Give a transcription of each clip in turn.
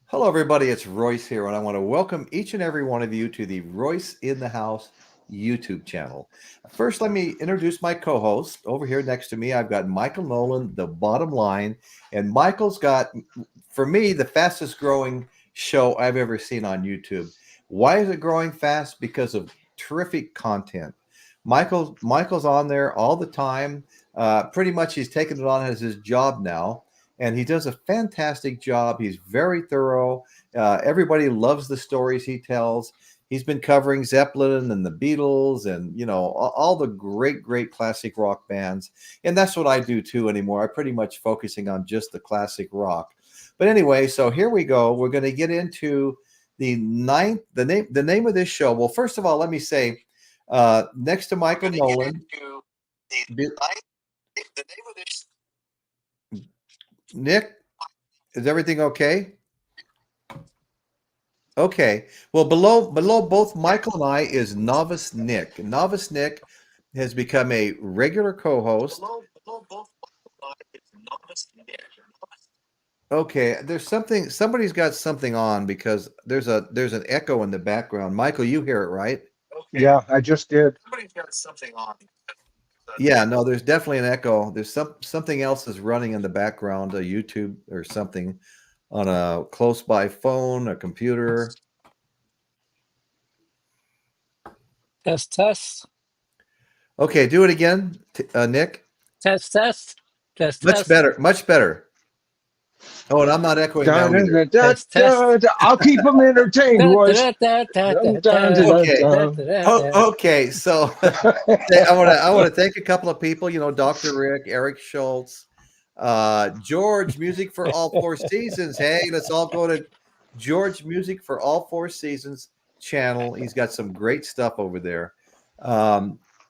Hello, everybody. It's Royce here, and I want to welcome each and every one of you to the Royce in the House YouTube channel. First, let me introduce my co-host. Over here next to me, I've got Michael Nolan, the bottom line, and Michael's got, for me, the fastest growing show I've ever seen on YouTube. Why is it growing fast? Because of terrific content. Michael's on there all the time. Pretty much, he's taken it on as his job now. And he does a fantastic job. He's very thorough. Everybody loves the stories he tells. He's been covering Zeppelin and the Beatles and, all the great classic rock bands. And that's what I do too anymore. I'm pretty much focusing on just the classic rock. But anyway, so here we go. We're going to get into the name of this show. Well, first of all, let me say, next to Michael Nolan. The name of this. Nick, is everything okay? Okay. Well, below both Michael and I is Novice Nick. Novice Nick has become a regular co-host. Below both Michael and I is Novice Nick. Okay, somebody's got something on because there's an echo in the background. Michael, you hear it, right? Okay. Yeah, I just did. Somebody's got something on. Yeah, no, there's definitely an echo. There's something else is running in the background, a YouTube or something on a close by phone, a computer. Test. Okay, do it again, Nick. Test. Much better. Oh, and I'm not echoing now either. I'll keep them entertained, Royce. Okay, so I want to thank a couple of people. Dr. Rick, Eric Schultz, George Music for All Four Seasons. Hey, let's all go to George Music for All Four Seasons channel. He's got some great stuff over there.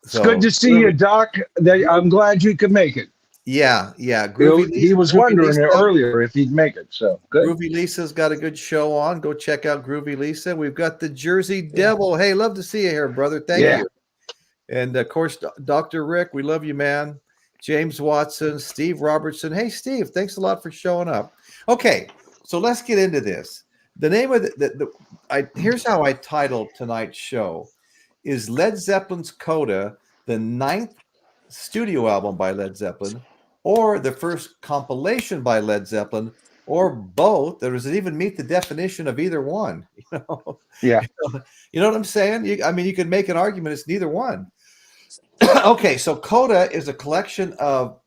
It's good to see you, Doc. I'm glad you could make it. Yeah. He was wondering earlier if he'd make it. So good. Groovy Lisa's got a good show on. Go check out Groovy Lisa. We've got the Jersey Devil. Hey, love to see you here, brother. Thank you. And of course, Dr. Rick, we love you, man. James Watson, Steve Robertson. Hey, Steve, thanks a lot for showing up. Okay, so let's get into this. The name of here's how I titled tonight's show: is Led Zeppelin's Coda the 9th studio album by Led Zeppelin, or the first compilation by Led Zeppelin, or both? There doesn't even meet the definition of either one. Yeah. You know what I'm saying? You could make an argument it's neither one. Okay, so Coda is a collection of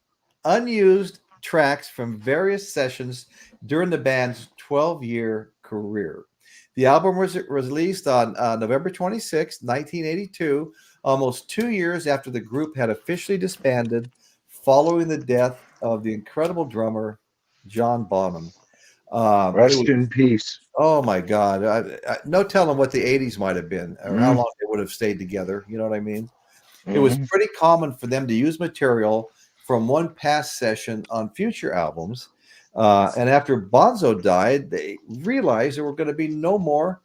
unused tracks from various sessions during the band's 12-year career. The album was released on November 26, 1982, almost 2 years after the group had officially disbanded, following the death of the incredible drummer John Bonham. Rest in peace. Oh my God! No telling what the '80s might have been, or how long they would have stayed together. You know what I mean? It was pretty common for them to use material from one past session on future albums. And after Bonzo died, they realized there were going to be no more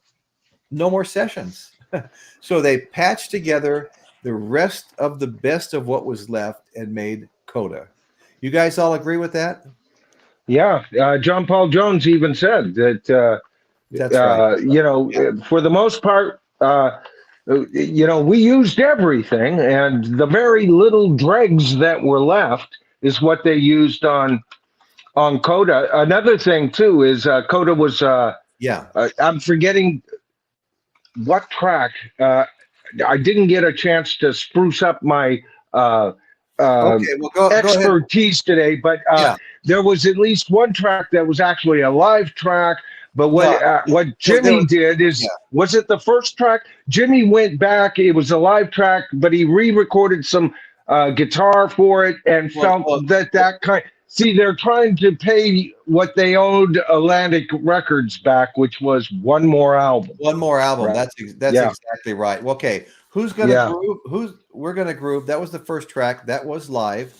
sessions. So they patched together the rest of the best of what was left and made Coda. You guys all agree with that? Yeah. John Paul Jones even said that, that's right. For the most part, we used everything, and the very little dregs that were left is what they used on Coda. Another thing too is Coda was I'm forgetting what track. I didn't get a chance to spruce up my expertise today, but there was at least one track that was actually a live track. But what Jimmy did is, was it the first track? Jimmy went back. It was a live track, but he re-recorded some guitar for it and felt that kind. See, they're trying to pay what they owed Atlantic Records back, which was one more album. One more album. Right. That's exactly right. Okay, who's gonna groove? We're gonna groove. That was the first track. That was live.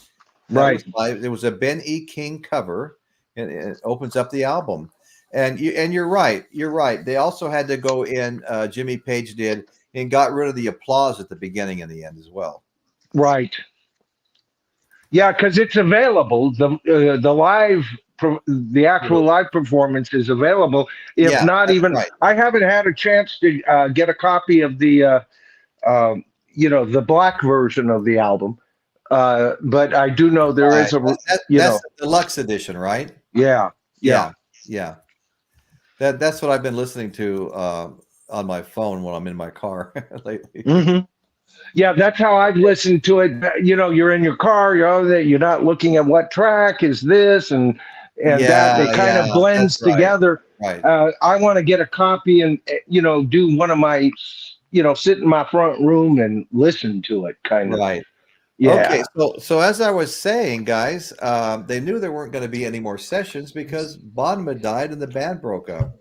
It was a Ben E. King cover, and it opens up the album. And you're right. You're right. They also had to go in. Jimmy Page did, and got rid of the applause at the beginning and the end as well. Right. Yeah, because it's available. The live the actual live performance is available. If Yeah, not that's even, right. I haven't had a chance to get a copy of the the black version of the album. But I do know there Right. is a, That's the deluxe edition, right? yeah, yeah. Yeah, yeah. That's what I've been listening to on my phone when I'm in my car lately. hmm Yeah, that's how I've listened to it. You're in your car, you're not looking at what track is this and that, and Yeah, it kind of yeah, that's blends right. together. Right. I want to get a copy and do one of my sit in my front room and listen to it, kind of. Right. Okay, Yeah, so as I was saying, guys, they knew there weren't going to be any more sessions because Bonham had died and the band broke up.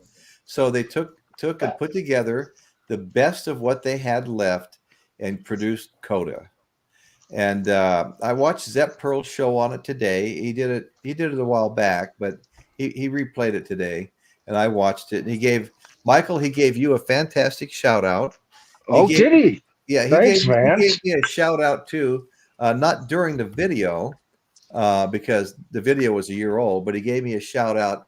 So they took and put together the best of what they had left and produced Coda. And I watched Zepp Pearl's show on it today. He did it a while back, but he replayed it today, and I watched it. And he gave you a fantastic shout out. He oh, gave did he? Yeah, Thanks, he Vance. gave me a shout out too. Not during the video, because the video was a year old, but he gave me a shout out,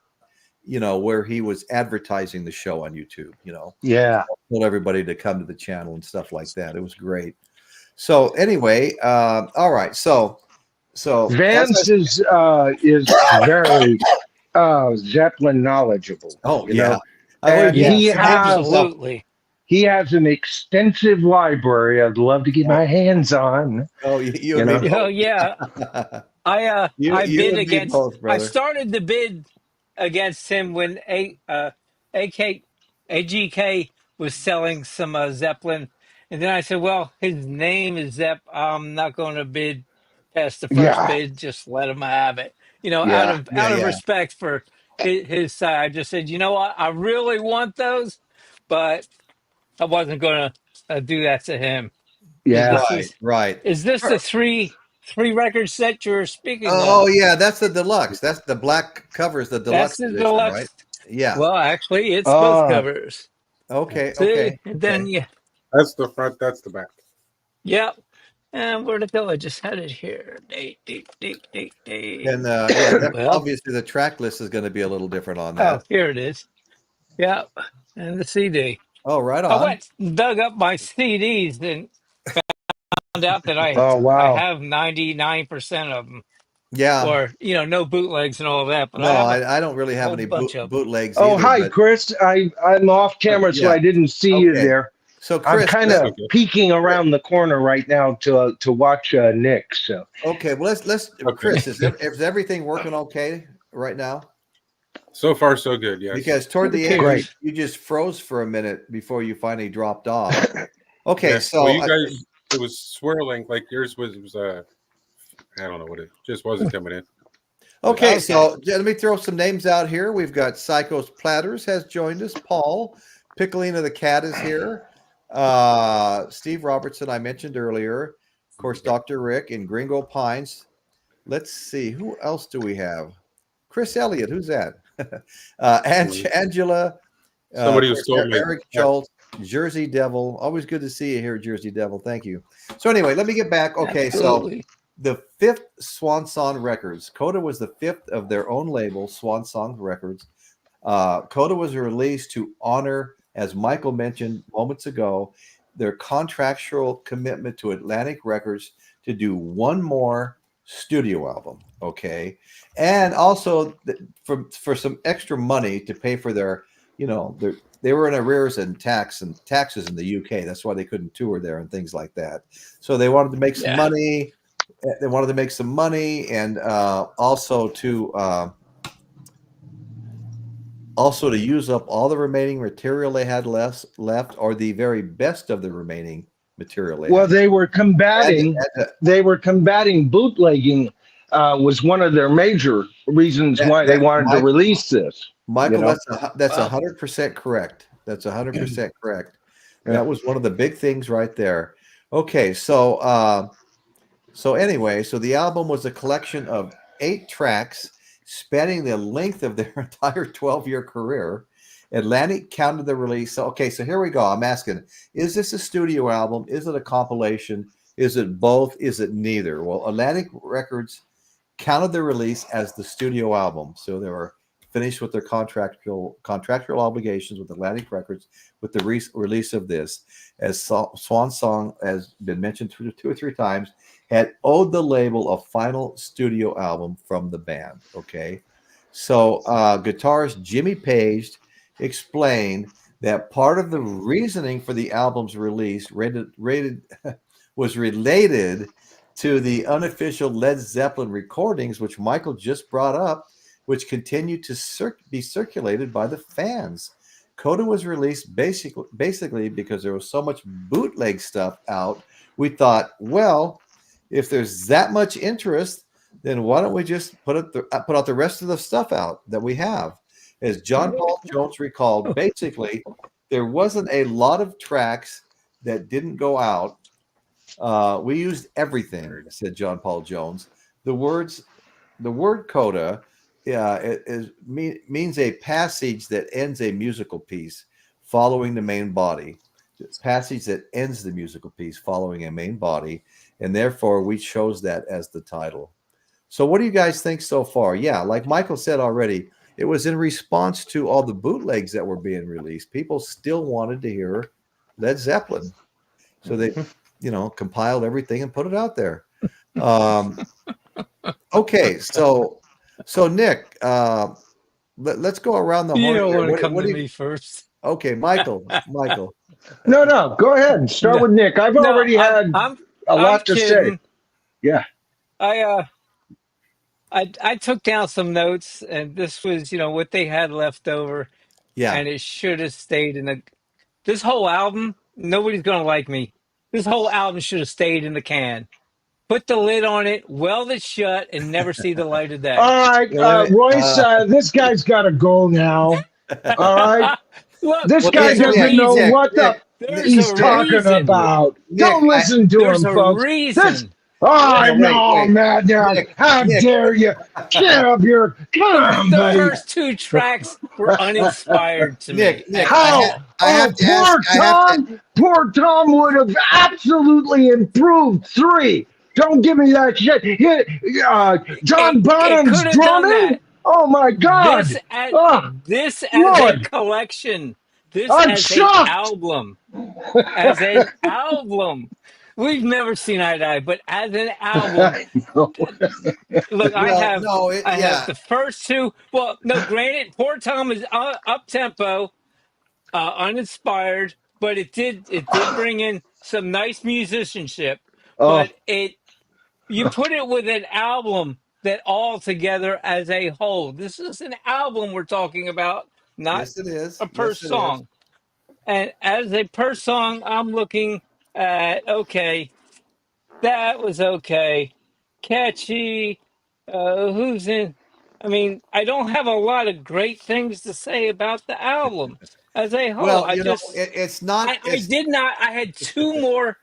where he was advertising the show on YouTube, Yeah, told everybody to come to the channel and stuff like that. It was great. So anyway, all right. So as I Vance is very Zeppelin knowledgeable, oh you yeah, know, I've always and been he Yes, has myself. absolutely. he has an extensive library. I'd love to get my hands on. Oh, you You and me know, Oh both. yeah, I You bid and me against. both, I brother. started the bid against him when AK AGK was selling some Zeppelin, and then I said, "Well, his name is Zepp. I'm not going to bid past the first yeah, bid. Just let him have it. Out yeah, of Yeah, yeah. respect for his side, I just said, you know what? I really want those, but I wasn't going to do that to him. And yeah. this Right, is right. is this the Sure. three record set you're speaking Oh of? yeah, that's the deluxe. That's the black covers the That's deluxe the edition, right? deluxe. Yeah. Well, actually, it's both Uh, covers. Okay, See, okay, and then okay. yeah, That's the front, that's the back. yep. And where to go? I just had it here. Date. And yeah, Well, obviously the track list is going to be a little different on oh, that. here it is. Yep, and the CD. Oh, right I on. went and dug up my CDs and found out that oh I wow. have 99% of them, Yeah. or no bootlegs and all of that, but I No, have a I don't really have whole any bunch of them. bootlegs Oh, either, hi, but Chris. I'm off camera, so yeah. I didn't see you Okay. there. So I'm Chris, kind That's of okay. peeking around the corner right now to watch Nick. So okay, well let's Okay. Chris, is everything working okay right now? So far, so good. Yes. Because toward It the end great. appears. you just froze for a minute before you finally dropped off. Okay, Yeah. so Well, you guys, it was swirling like yours was. I don't know what it just wasn't coming in. okay, Okay. so let me throw some names out here. We've got Psychos Platters has joined us. Paul Piccolina the Cat is here. Steve Robertson, I mentioned earlier. Of course, Dr. Rick and Gringo Pines. Let's see, who else do we have? Chris Elliott, who's that? Angela, of Somebody was course, told me. Eric Schultz, Jersey Devil. Always good to see you here, Jersey Devil. Thank you. So anyway, let me get back. Okay, so Absolutely. the fifth Swan Song Records. Coda was the fifth of their own label, Swan Song Records. Coda was released to honor, as Michael mentioned moments ago, their contractual commitment to Atlantic Records to do one more studio album. Okay, and also for some extra money to pay for their, they were in arrears and taxes in the UK. That's why they couldn't tour there and things like that. So they wanted to make some Yeah. money. They wanted to make some money, and also to use up all the remaining material they had left, or the very best of the remaining material they well, had. they were combating. They were combating bootlegging. Was one of their major reasons why they wanted to release this. Michael, You know? that's Wow. 100% correct. That's 100% correct. Yeah. That was one of the big things right there. Okay, so anyway, so the album was a collection of 8 tracks spanning the length of their entire 12-year career. Atlantic counted the release. So, okay, so here we go. I'm asking, is this a studio album? Is it a compilation? Is it both? Is it neither? Well, Atlantic Records counted the release as the studio album. So they were finished with their contractual obligations with Atlantic Records with the release of this. As Swan Song has been mentioned two or three times, had owed the label a final studio album from the band. Okay, so guitarist Jimmy Page explained that part of the reasoning for the album's release was related to the unofficial Led Zeppelin recordings, which Michael just brought up, which continued to be circulated by the fans. Coda was released basically because there was so much bootleg stuff out. We thought, well, if there's that much interest, then why don't we just put out the rest of the stuff out that we have? As John Paul Jones recalled, basically, there wasn't a lot of tracks that didn't go out. We used everything, said John Paul Jones. The word coda means a passage that ends a musical piece following the main body. Passage that ends the musical piece following a main body, and therefore we chose that as the title. So what do you guys think so far? Yeah, like Michael said already, it was in response to all the bootlegs that were being released. People still wanted to hear Led Zeppelin. So they compiled everything and put it out there. Okay, so Nick, let's go around the horn. You don't want to come to me first. Okay, Michael. No, go ahead and start with Nick. I've already had a lot to say. Yeah. I took down some notes, and this was, what they had left over. Yeah. And it should have stayed in this whole album. Nobody's going to like me. This whole album should have stayed in the can. Put the lid on it, weld it shut, and never see the light of day. All right, Royce, this guy's got to go now. All right? Look, this guy doesn't know what he's talking about. Don't listen to him, folks. Reason. Man, how dare you? Get up here. Come on, buddy. The first two tracks were uninspired to me. Nick, poor Tom would have absolutely improved 3. Don't give me that shit. John Bonham's drumming? Oh, my God. This as a collection. This as an album. As an album. We've never seen eye to eye, but as an album, look, I have the first two. Well, no, granted, Poor Tom is up tempo, uninspired, but it did bring in some nice musicianship. But you put it with an album that all together as a whole. This is an album we're talking about, not a per song. And as a per song, I'm looking at, that was okay. Catchy. Who's in? I mean, I don't have a lot of great things to say about the album as a whole. Well, it's not. I had 2 more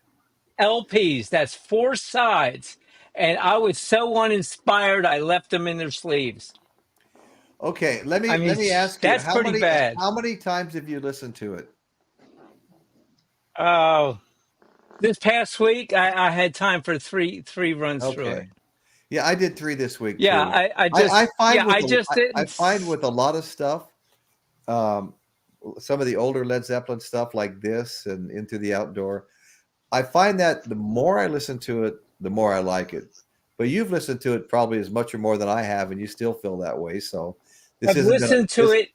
LPs. That's 4 sides. And I was so uninspired, I left them in their sleeves. Okay, let me ask you. That's pretty bad. How many times have you listened to it? Oh, this past week I had time for three runs through it. Yeah, I did 3 this week. Yeah, too. I find with a lot of stuff, some of the older Led Zeppelin stuff like this and Into the Outdoor, I find that the more I listen to it, the more I like it. But you've listened to it probably as much or more than I have, and you still feel that way. So I've listened to it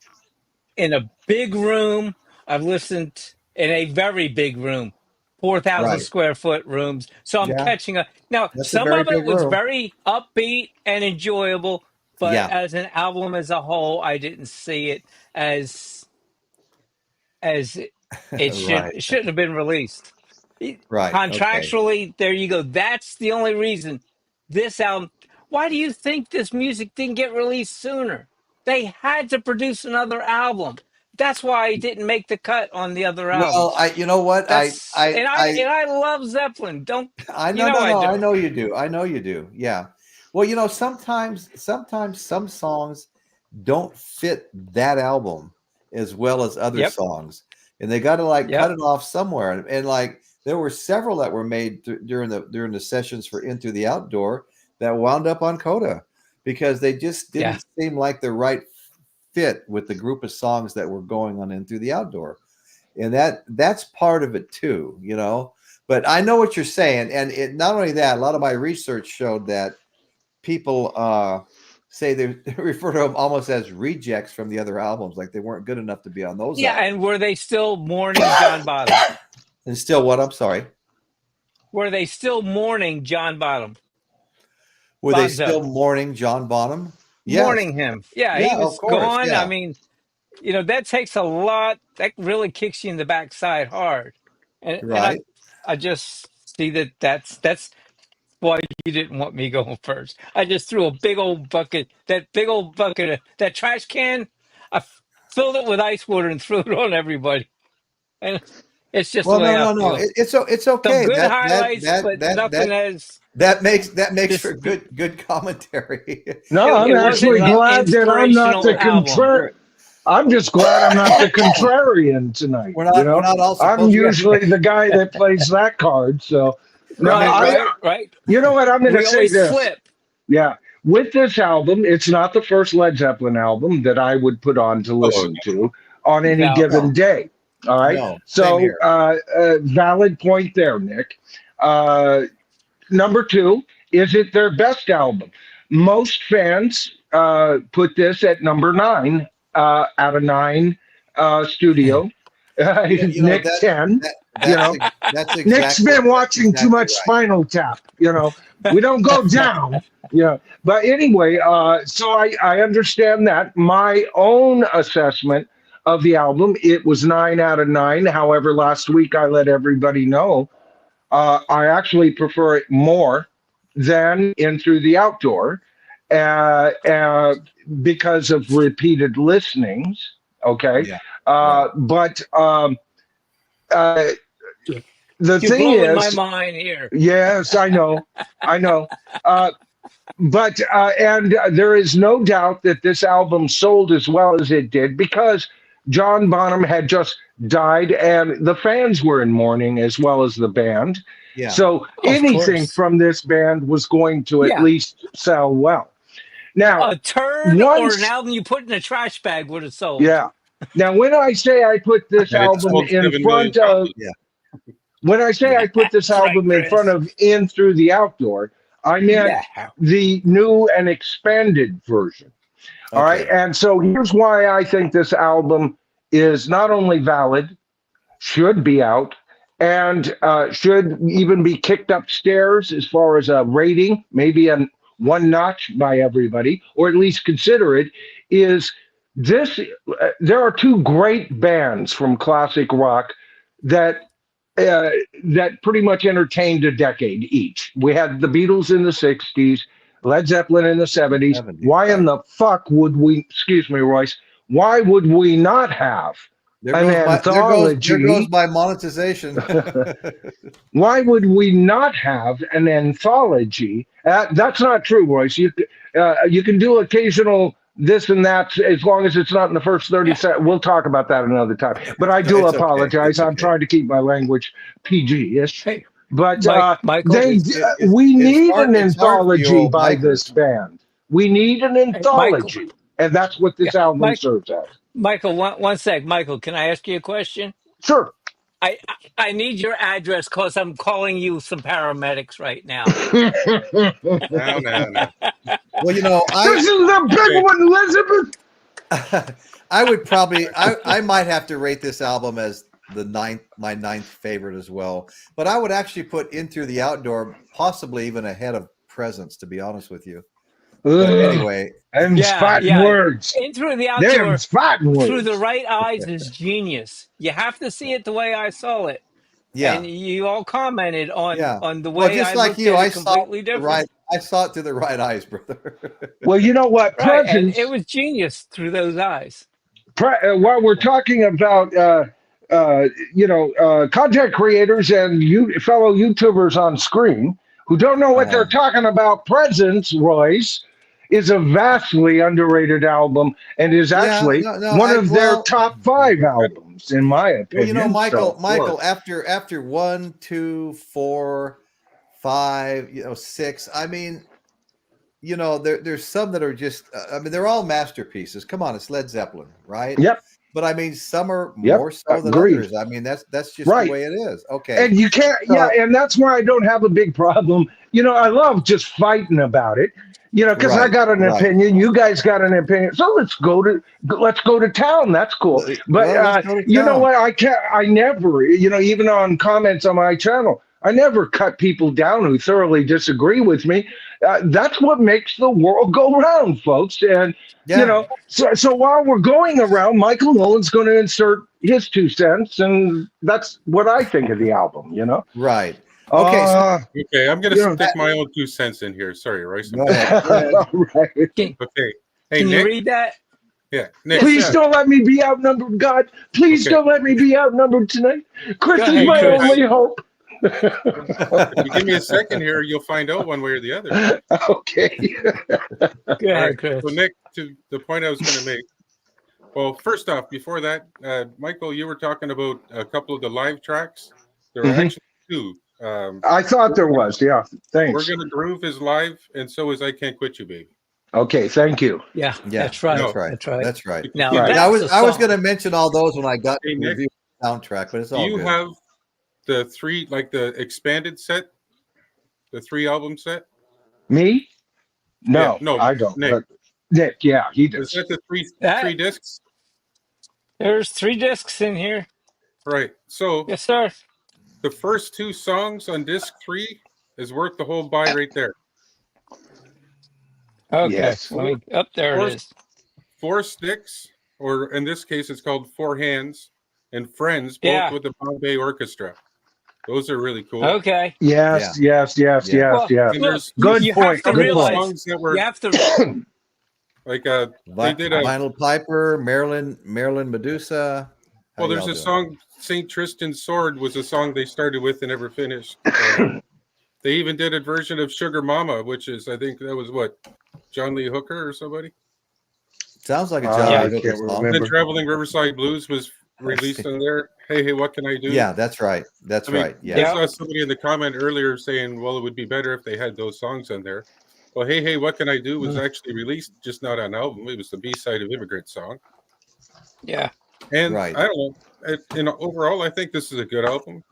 in a big room. I've listened in a very big room, 4,000 square foot rooms. So I'm catching up. Now, some of it was very upbeat and enjoyable, but as an album as a whole, I didn't see it as it shouldn't have been released. Right. Contractually, there you go. That's the only reason this album. Why do you think this music didn't get released sooner? They had to produce another album. That's why it didn't make the cut on the other album. Well, you know what? I love Zeppelin. I know you do. I know you do. Yeah. Well, sometimes some songs don't fit that album as well as other songs, and they got to cut it off somewhere. And there were several that were made during the sessions for Into the Outdoor that wound up on Coda. because they just Yeah. didn't seem like the right fit with the group of songs that were going on in Through the Outdoor. And that's part of it too, you know. But I know what you're saying, and it not only that, a lot of my research showed that people say they refer to them almost as rejects from the other albums, like they weren't good enough to be on those Yeah, albums. and were they still mourning John Bonham? And still, what? I'm sorry. Were they still mourning John Bonham? Were they Bonzo. still mourning John Bonham? Yes. Mourning him. Yeah, he Yeah, of was course. gone. I Yeah. mean, that takes a lot. That really kicks you in the backside hard. And Right. I just see that's why you didn't want me going first. I just threw a big old bucket, that trash can. I filled it with ice water and threw it on everybody. And it's just the Well, way no, I no, no. feel. It's Some okay. good highlights, but nothing as That makes this. for good commentary. No, I'm It wasn't actually an glad that I'm not inspirational the album. I'm just glad I'm not the contrarian tonight. We're not all I'm supposed to. usually the guy that plays that card. So, no, Right. you know what? I'm going to We say always this. flip. Yeah. With this album, it's not the first Led Zeppelin album that I would put on to listen to on any No. given day. All right. No, same So, here. valid point there, Nick. Number two, is it their best album? Most fans put this at number 9 out of 9 studio. Nick 10. That's exactly, Nick's been watching too much right. Spinal Tap. We don't go down. But anyway, so I understand that. My own assessment of the album, it was 9 out of 9. However, last week I let everybody know I actually prefer it more than In Through the Outdoor because of repeated listenings. Okay. Yeah. But the You're thing blowing my is, mind here. yes, I know. But there is no doubt that this album sold as well as it did because John Bonham had just died and the fans were in mourning as well as the band. Yeah. So anything from this band was going to at least sell well. Now, a turd or an album you put in a trash bag would have sold. Yeah. Now, when I say I put this album in front of, when I say I put this album in front of In Through the Outdoor, I meant the new and expanded version. All right. And so here's why I think this album is not only valid, should be out, and should even be kicked upstairs as far as a rating, maybe a one notch by everybody, or at least consider it, is this. There are two great bands from classic rock that pretty much entertained a decade each. We had the Beatles in the 60s, Led Zeppelin in the 70s. Why in the fuck would we, excuse me, Royce, why would we not have an anthology? There goes my monetization. Why would we not have an anthology? That's not true, Royce. You can do occasional this and that as long as it's not in the first 30 seconds. We'll talk about that another time. But I do apologize. I'm trying to keep my language PG-ish. Hey, but Michael, we need an anthology by this band. We need an anthology. Michael, and that's what this album serves as. Michael, one sec. Michael, can I ask you a question? Sure. I need your address because I'm calling you some paramedics right now. No. Well, this is the big one, Elizabeth. I would probably, I might have to rate this album as my ninth favorite as well. But I would actually put In Through the Outdoor possibly even ahead of Presence, to be honest with you. But anyway, words. In Through the Outdoor, through the right eyes is genius. You have to see it the way I saw it. Yeah. And you all commented on the way well, just I like looked you, at I it completely different. I saw it through the right eyes, brother. Well, you know what? Right, and it was genius through those eyes. While we're talking about content creators and fellow YouTubers on screen who don't know what they're talking about, Presence, Royce, is a vastly underrated album and is actually one of their top 5 albums, in my opinion. Well, Michael, after 1, 2, 4, 5, 6, I mean, there's some that are just, I mean, they're all masterpieces. Come on, it's Led Zeppelin, right? Yep. But I mean, some are Yep. more so than Agreed. others. I mean, that's just Right. the way it is. Okay. And you can't, So- and that's why I don't have a big problem. I love just fighting about it. Because I Right, got an right. opinion, you guys got an opinion. So let's go to town. That's cool. But let's go to you know town. what? I never, even on comments on my channel, I never cut people down who thoroughly disagree with me. That's what makes the world go round, folks. And Yeah. so while we're going around, Michael Nolan's going to insert his 2 cents, and that's what I think of the album. Right. Okay. Okay, I'm going to stick my own 2 cents in here. Sorry, Royce. Go ahead. Right. Okay. Hey, Can Nick. you read that? Yeah, Nick. Please don't let me be outnumbered, God. Please don't let me be outnumbered tonight. Chris is my Chris. only hope. If you give me a second here, you'll find out one way or the other. Okay. Go ahead, Chris. So, Nick, to the point I was going to make. Well, first off, before that, Michael, you were talking about a couple of the live tracks. There are actually 2. I thought there was. Yeah. Thanks. We're Gonna Groove is live, and so is I Can't Quit You, Baby. Okay. Thank you. Yeah, Yeah, that's right. That's right. That's right. That's right. Now, Right. that's I the was song. going to mention all those when I got Hey, to Nick. review the soundtrack, but it's Do all you good. have the 3, like the expanded set, the 3 album set? Me? No, Yeah, no, I don't. Nick. But Nick, yeah, he Is does. that the That- three discs? There's 3 discs in here. Right. So Yes, sir. the first 2 songs on disc 3 is worth the whole buy right there. Okay. Yes. Let me, there it is. 4 Sticks, or in this case, it's called 4 Hands, and Friends, both Yeah. with the Bombay Orchestra. Those are really cool. Okay. Yes. Yeah. Well, And look, there's Good you point. have to Good realize songs that were you have to. like they did a Vinyl Piper, Marilyn Medusa. How well. There's y'all a doing? song, Saint Tristan's Sword was a song they started with and never finished. They even did a version of Sugar Mama, which is, I think that was what, John Lee Hooker or somebody. Sounds like a I John can't Hooker song. remember. And then Traveling Riverside Blues was released on there. Hey, hey, what can I do? Yeah, that's right. That's I mean, right. I Yeah. saw somebody in the comment earlier saying, well, it would be better if they had those songs on there. Well, Hey, Hey, What Can I Do was actually released, just not on album. It was the B-side of Immigrant Song. Yeah. And Right. I don't know. Overall, I think this is a good album.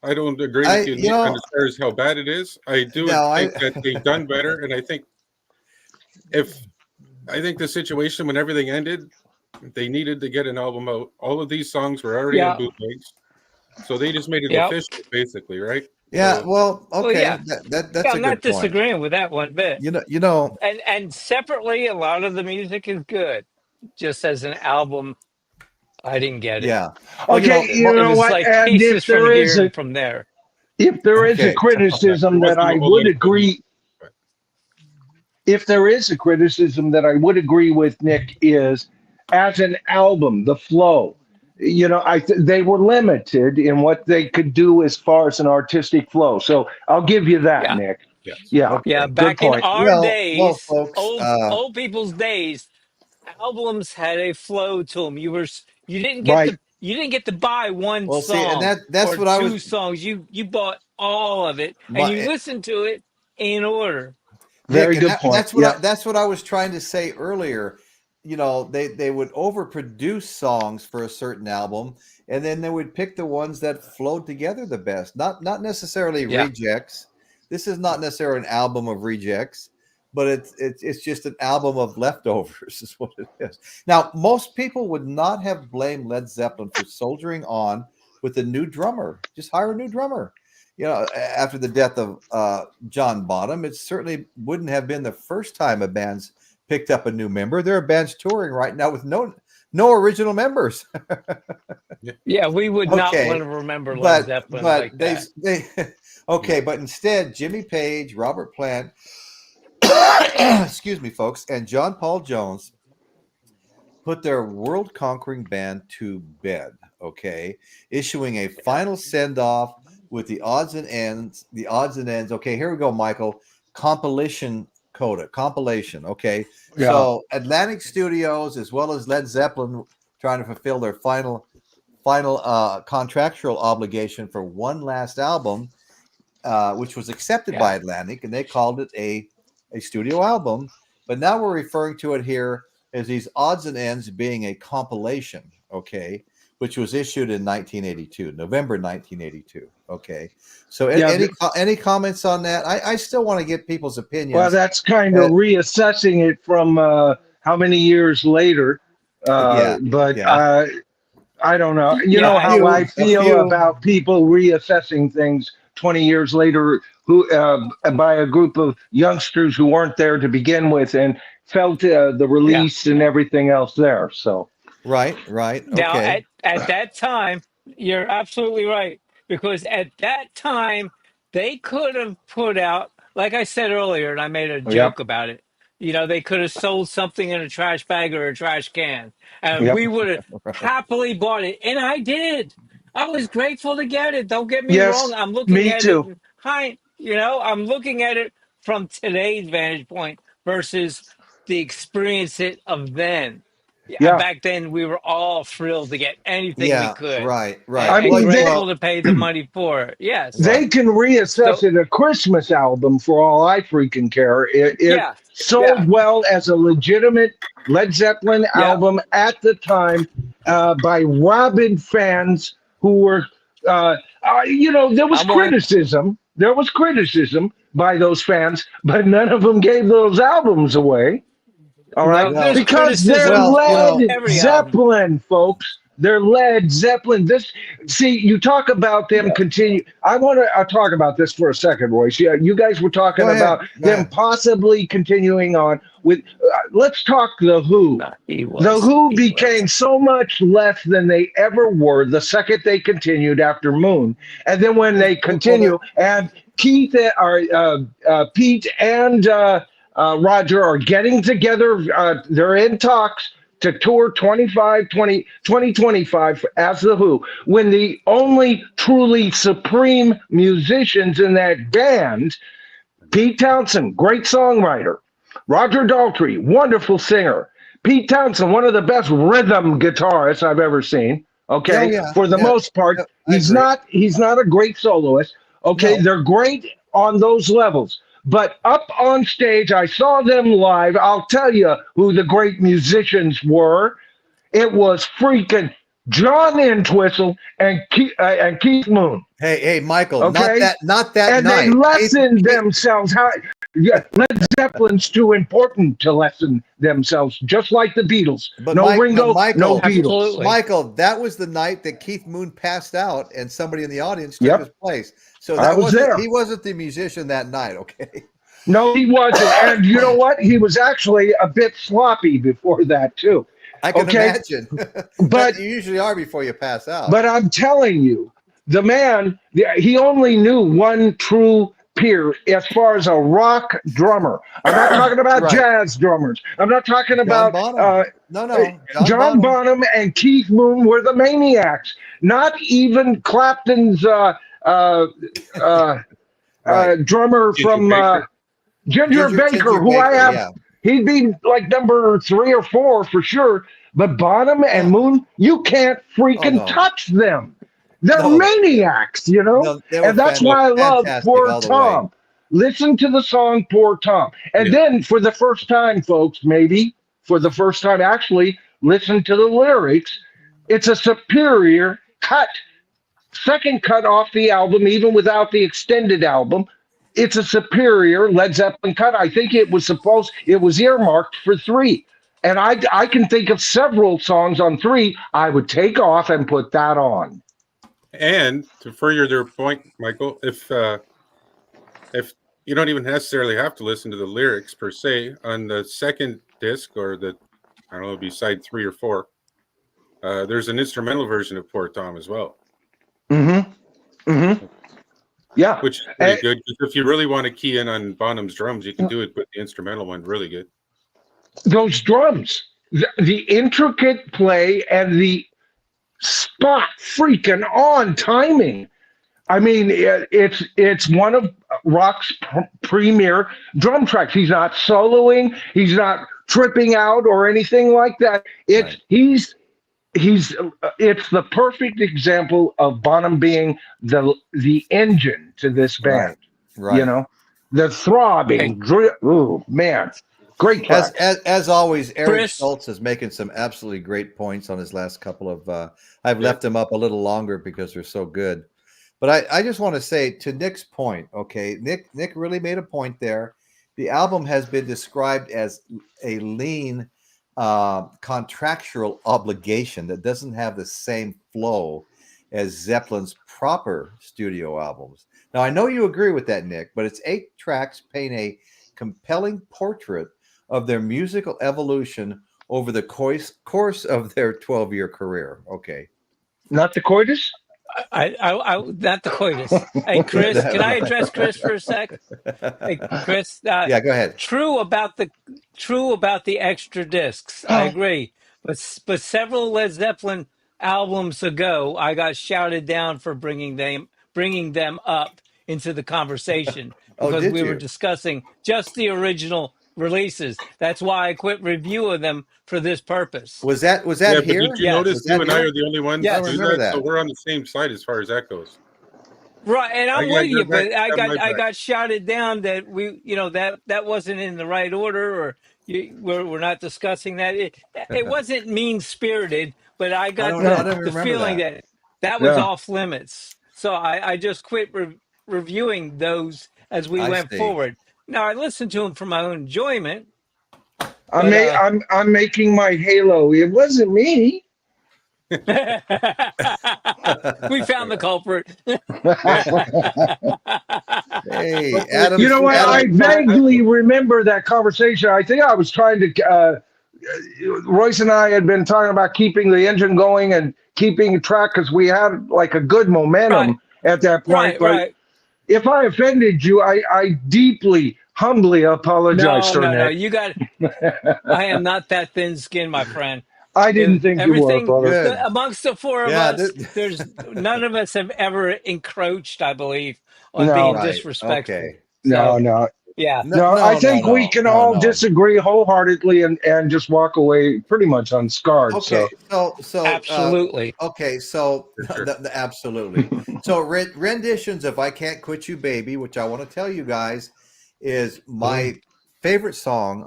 I don't agree with you, Nick, as far as how bad it is. I do think that they've done better. And I think the situation when everything ended, they needed to get an album out. All of these songs were already on bootlegs. So they just made it official, basically, right? Yeah, So, well, okay. yeah. That's Yeah, a I'm good not point. disagreeing with that one bit. You know, And separately, a lot of the music is good. Just as an album, I didn't get it. yeah. Okay, It you know was what? like And pieces if there from is here a and from there. if there is a Okay. criticism It that wasn't I a whole would lot of agree, if there is a criticism that I would agree with Nick is, as an album, the flow. They were limited in what they could do as far as an artistic flow. So I'll give you that, Yeah. Nick. Yes. Yeah. Okay. Yeah, Good back in point. our well, days, folks. old people's days, albums had a flow to them. You didn't Right. get to buy one Well, see, and song that's or what I 2 was. songs. You bought all of it and you listened to it in order. Very Nick, and good point. that's what I was trying to say earlier. They would overproduce songs for a certain album, and then they would pick the ones that flowed together the best. Not necessarily rejects. This is not necessarily an album of rejects, but it's just an album of leftovers, is what it is. Now, most people would not have blamed Led Zeppelin for soldiering on with a new drummer. Just hire a new drummer. After the death of John Bonham, it certainly wouldn't have been the first time a band's picked up a new member. There are bands touring right now with no original members. Yeah, we would not want to remember Led Zeppelin like that. But instead, Jimmy Page, Robert Plant, excuse me, folks, and John Paul Jones put their world-conquering band to bed, issuing a final send-off with the odds and ends. Okay, here we go, Michael. Compilation. Okay. Yeah. So Atlantic Studios, as well as Led Zeppelin, trying to fulfill their final contractual obligation for one last album, which was accepted by Atlantic, and they called it a a studio album, but now we're referring to it here as these odds and ends being a compilation, okay, which was issued in 1982, November 1982. Okay, so any comments on that? I still want to get people's opinions. Well, that's kind of reassessing it from how many years later. I don't know. You know how I feel about people reassessing things 20 years later, who by a group of youngsters who weren't there to begin with and felt the release and everything else there. So right. Now, Okay. at that time, you're absolutely right. Because at that time, they could have put out, like I said earlier, and I made a joke about it. You know, they could have sold something in a trash bag or a trash can, and we would have happily bought it. And I did. I was grateful to get it. Don't get me wrong. I'm looking at it. I'm looking at it from today's vantage point versus the experience of then. Back then, we were all thrilled to get anything we could. Right. And grateful to pay the money for it. Yes. They can reassess it a Christmas album for all I freaking care. It sold well as a legitimate Led Zeppelin album at the time by rabid fans who were, there was criticism. There was criticism by those fans, but none of them gave those albums away. All right, because they're Led Zeppelin, folks. They're Led Zeppelin. You talk about them continue. I want to talk about this for a second, Royce. Yeah, you guys were talking about them possibly continuing on with. Let's talk The Who. The Who became so much less than they ever were the second they continued after Moon, and then when they continue, and Pete and Roger are getting together. They're in talks to tour 2025 as The Who, when the only truly supreme musicians in that band, Pete Townsend, great songwriter, Roger Daltrey, wonderful singer, Pete Townsend, one of the best rhythm guitarists I've ever seen. Okay, for the most part, he's not a great soloist. Okay, they're great on those levels. But up on stage, I saw them live. I'll tell you who the great musicians were. It was freaking John Entwistle and Keith Moon. Hey, Michael, not that and night. And they lessened themselves. Led Zeppelin's too important to lessen themselves, just like the Beatles. But Ringo, Michael, no Beatles. Absolutely. Michael, that was the night that Keith Moon passed out and somebody in the audience took his place. So he wasn't the musician that night, okay? No, he wasn't. And you know what? He was actually a bit sloppy before that, too. I can imagine. But you usually are before you pass out. But I'm telling you, the man, he only knew one true peer as far as a rock drummer. I'm not talking about jazz drummers. I'm not talking about John Bonham and Keith Moon were the maniacs. Not even Clapton's drummer from Ginger Baker, who I have. He'd be like number 3 or 4 for sure. But Bonham and Moon, you can't freaking touch them. They're maniacs, and that's why I love Poor Tom. Listen to the song Poor Tom. And then for the first time, folks, actually, listen to the lyrics. It's a superior cut. Second cut off the album, even without the extended album. It's a superior Led Zeppelin cut. I think it was earmarked for 3. And I can think of several songs on 3 I would take off and put that on. And to further their point, Michael, if you don't even necessarily have to listen to the lyrics per se, on the second disc or it'd be side 3 or 4, there's an instrumental version of Poor Tom as well. Yeah. Which is pretty good. If you really want to key in on Bonham's drums, you can do it, but the instrumental one really good. Those drums, the intricate play and the spot freaking on timing. I mean, it's one of rock's premier drum tracks. He's not soloing. He's not tripping out or anything like that. It's the perfect example of Bonham being the engine to this band. Right. The throbbing, oh man, great track. As always, Eric Chris? Schultz is making some absolutely great points on his last couple of. I've left them up a little longer because they're so good. But I just want to say to Nick's point, okay, Nick really made a point there. The album has been described as a lean contractual obligation that doesn't have the same flow as Zeppelin's proper studio albums. Now, I know you agree with that, Nick, but it's 8 tracks paint a compelling portrait of their musical evolution over the course of their 12-year career. Okay. Not the coitus? I not the coitus. Hey, Chris, can I address Chris for a sec? Hey, Chris. Yeah, go ahead. True about the extra discs. I agree, but several Led Zeppelin albums ago, I got shouted down for bringing them up into the conversation Oh, because did we were you? discussing just the original releases. That's why I quit reviewing them for this purpose. Was that Yeah, but here? did you Yes. notice Was you that and I here? are the only ones Yes. to I do remember that? So that. we're on the same side as far as that goes. Right, and I'm I with got you, your back, but you got my I back. got shouted down that that wasn't in the right order, or we're not discussing that. It wasn't mean spirited, but I I got don't. I No, the don't remember feeling that. that was yeah. off limits. So I just quit reviewing those as we I went see. forward. Now I listened to them for my own enjoyment, I'm but I'm making my halo. It wasn't me. we found the culprit. Hey, You know what? Adam. I vaguely remember that conversation. I think I was trying to. Royce and I had been talking about keeping the engine going and keeping track because we had like a good Right, momentum at that point. right, But right. if I offended you, I deeply, humbly apologize, No, Sir no, no. Nick. You got. I am not that thin-skinned, my friend. I didn't think you were, Everything brother. Good. amongst the four of Yeah. us, there's none of us have ever encroached, I believe, on being No, Right. disrespectful. Okay. no, So, no. yeah. No. No, I No. No. think we No. can No. all No. disagree wholeheartedly and just walk away pretty much unscarred. Okay. So, Absolutely. Okay. So For sure. absolutely. So renditions of "I Can't Quit You, Baby," which I want to tell you guys is my favorite song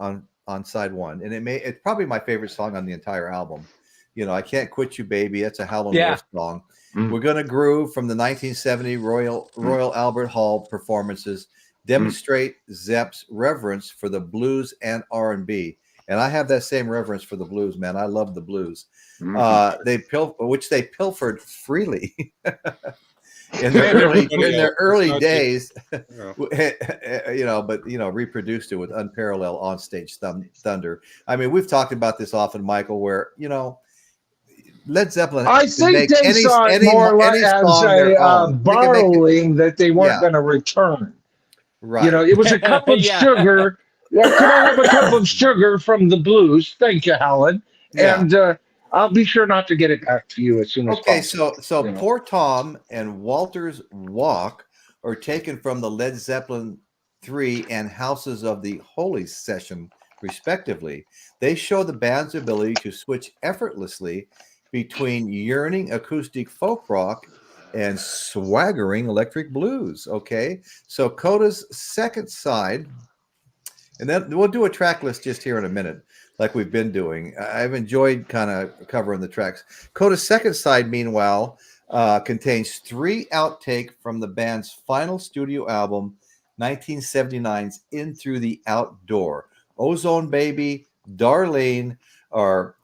on side one, and it's probably my favorite song on the entire album. You know, "I Can't Quit You, Baby." That's a Howlin' Yeah. Wolf song. Mm. We're gonna groove from the 1970 Royal Albert Hall performances. Demonstrate Zepp's reverence for the blues and R&B, and I have that same reverence for the blues, man. I love the blues. Which they pilfered freely in their early days, you know, but reproduced it with unparalleled onstage thunder. I mean, we've talked about this often, Michael, where Led Zeppelin. I think they saw it more as a borrowing that they weren't going to return. Right. You know, it was a cup of sugar. Could I have a cup of sugar from the blues? Thank you, Helen. Yeah. And I'll be sure not to get it back to you as soon as possible. Okay, so Poor Tom and Walter's Walk are taken from the Led Zeppelin 3 and Houses of the Holy session, respectively. They show the band's ability to switch effortlessly between yearning acoustic folk rock and swaggering electric blues. Okay, so Coda's second side, and then we'll do a track list just here in a minute, like we've been doing. I've enjoyed kind of covering the tracks. Coda's second side, meanwhile, contains 3 outtakes from the band's final studio album, 1979's In Through the Outdoor. Ozone Baby, Darlene, are,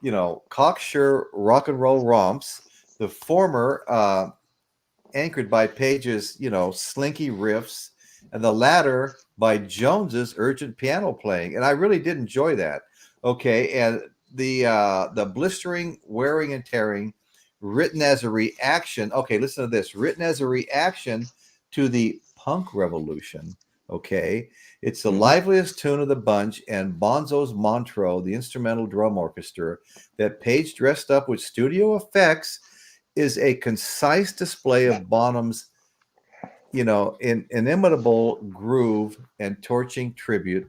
cocksure rock and roll romps. The former anchored by Page's, slinky riffs, and the latter by Jones's urgent piano playing. And I really did enjoy that. Okay, and the blistering, wearing, and tearing, written as a reaction. Okay, listen to this. Written as a reaction to the punk revolution. Okay, it's the liveliest tune of the bunch, and Bonzo's Montreux, the instrumental drum orchestra that Page dressed up with studio effects, is a concise display of Bonham's, inimitable groove and torching tribute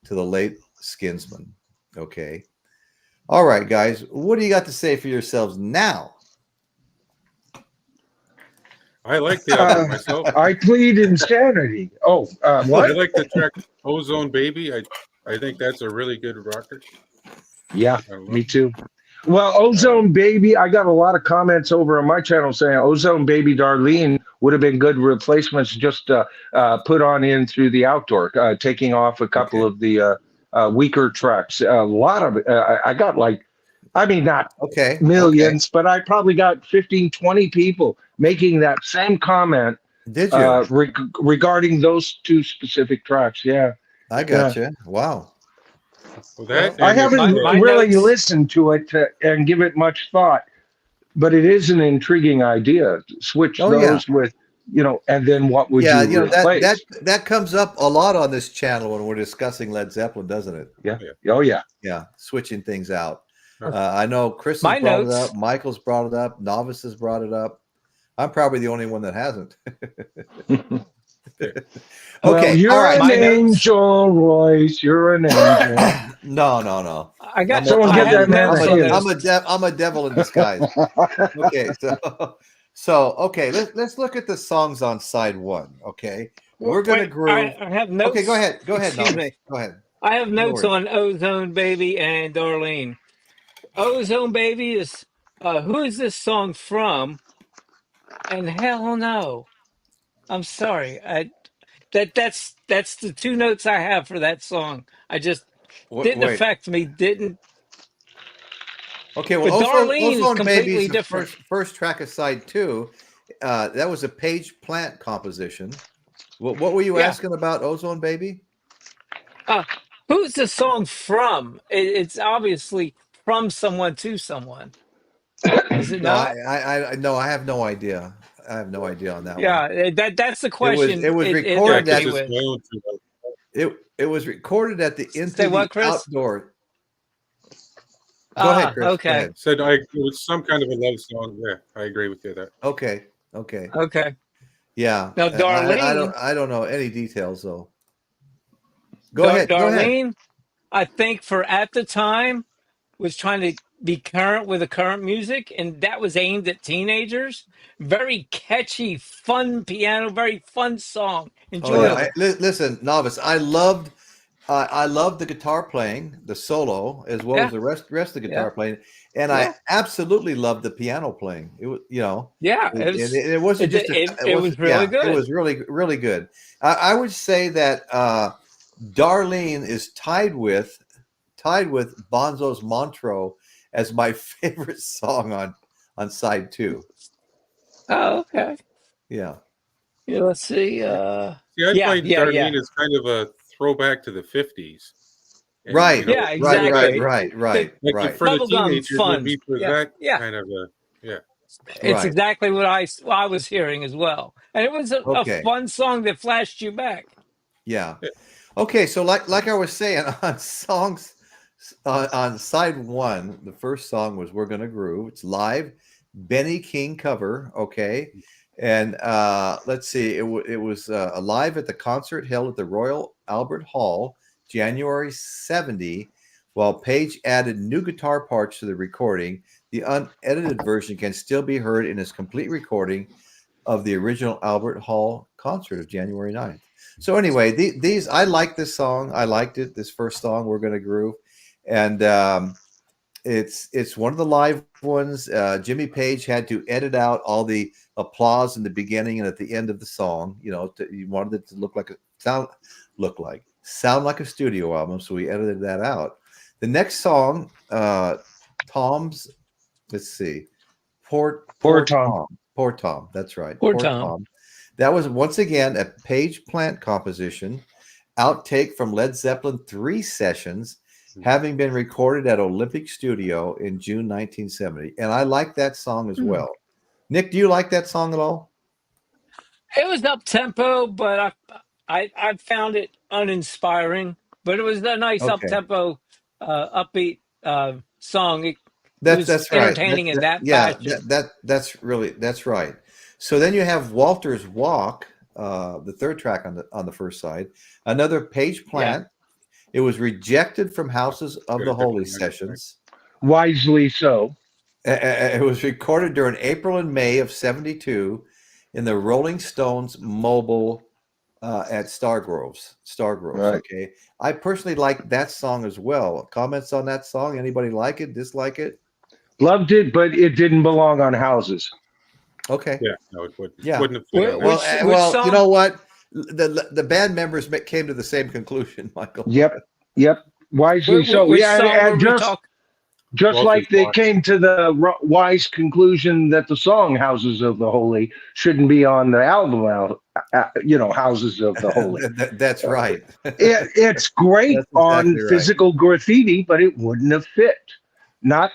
to the late Skinsman. Okay. All right, guys. What do you got to say for yourselves now? I like the album myself. I plead insanity. Oh, I what? like the track Ozone Baby. I think that's a really good rocker. Yeah, I don't know. me too. Well, Ozone Baby, I got a lot of comments over on my channel saying Ozone Baby Darlene would have been good replacements just put on in through the outdoor, taking off a couple of the weaker tracks. A lot of I got like, I mean, not Okay. millions, but I probably got 15, 20 people making that same comment Did you? regarding those two specific tracks. Yeah. I Yeah. got you. Wow. Well, Well, that I and if haven't My really notes. listened to it and give it much thought, but it is an intriguing idea. Switch oh yeah. those with, and then what would Yeah, you you know replace? that comes up a lot on this channel when we're discussing Led Zeppelin, doesn't it? Yeah. Yeah. Oh, yeah. Yeah, switching things out. Yeah. I know Chris has My brought it notes. up. Michael's brought it up. Novice has brought it up. I'm probably the only one that hasn't. Well, Okay, you're all right. an My notes. angel, Royce. You're an angel. No. I got. Someone I get have that man notes a on hit. those. I'm a devil in disguise. Okay, so okay, let's look at the songs on side one. Okay, we're gonna Wait, groove. I have Okay, notes. go ahead, Excuse Novice. me. Go ahead. I have No notes worries. on Ozone Baby and Darlene. Ozone Baby is who is this song from? And hell no. I'm sorry. That's the two notes I have for that song. I just didn't Wait. affect me, didn't Okay, well, but Darlene is Ozone Baby's completely the different. first track of side two. That was a Page Plant composition. What were you Yeah. asking about Ozone Baby? Uh who's the song from? It's obviously from someone to someone. Is it No, not? no, I have no idea. I have no idea on that one. Yeah, that's the It question was it yeah, recorded left because me at it's with. my own too. it was recorded at the Say Into what, the Chris? Outdoor. Go ahead, Chris. Go Okay. ahead. Said it was some kind of a love song. Yeah, I agree with you there. Okay. Okay. Yeah. Now Darlene, I don't know any details though. Go ahead. Go ahead. Darlene, I think for at the time was trying to be current with the current music, and that was aimed at teenagers. Very catchy, fun piano, very fun song, Oh yeah. enjoyable. Listen, Novice. I loved the guitar playing, the solo, as well as Yeah, the rest of the yeah, guitar playing, and I yeah, absolutely loved the piano playing. It was, yeah. it wasn't just It was really it good. was really good. I would say that Darlene is tied with Bonzo's Montreux as my favorite song on side two. Oh, okay. Yeah. Yeah, let's see. See, I Yeah, find yeah, yeah, Darlene is kind of a throwback to the '50s, and Right. yeah. Right. like Right. Exactly. Right. The Right. like Right. for the bubblegum teenagers would fun. be for Yeah, that yeah. kind of a yeah. It's Right. exactly what I was hearing as well, and it was a Okay. fun song that flashed you back. Yeah. Yeah. Okay, so like I was saying on songs on side one, the first song was "We're Gonna Groove." It's live, Benny King cover. Okay, and let's see, it was live at the concert held at the Royal Albert Hall, January '70. While Page added new guitar parts to the recording, the unedited version can still be heard in its complete recording of the original Albert Hall concert of January 9th. So anyway, these I like this song. I liked it. This first song, "We're Gonna Groove," and it's one of the live ones. Jimmy Page had to edit out all the applause in the beginning and at the end of the song. He wanted it to sound like a studio album, so he edited that out. The next song, Tom's. Let's see, Poor Tom. Tom. Poor Tom. That's right. Poor Tom. That was once again a Page Plant composition, outtake from Led Zeppelin 3 sessions, having been recorded at Olympic Studio in June 1970. And I like that song as well. Nick, do you like that song at all? It was up tempo, but I found it uninspiring. But it was a nice up Okay. tempo, upbeat song. It was That's right. entertaining in that Yeah, fashion. that's right. So then you have Walter's Walk, the third track on the first side, another Page Yeah, Plant. It was rejected from Houses of Got the a Holy different sessions. Wisely so. It was recorded during April and May of '72, in the Rolling Stones mobile at Stargroves. Right. Okay. I personally like that song as well. Comments on that song? Anybody like it? Dislike it? Loved it, but it didn't belong on Houses. Okay. Yeah, no, it wouldn't. Yeah. Wouldn't have fit on Which- there. which Well, you song? know what? The band members came to the same conclusion, Michael. Yep. Wisely so. Which Yeah, song were and we just talking? just Walter's like they Walk. came to the wise conclusion that the song "Houses of the Holy" shouldn't be on the album. "Houses of the Holy." That's right. It's great That's on exactly right. physical graffiti, but it wouldn't have fit. Not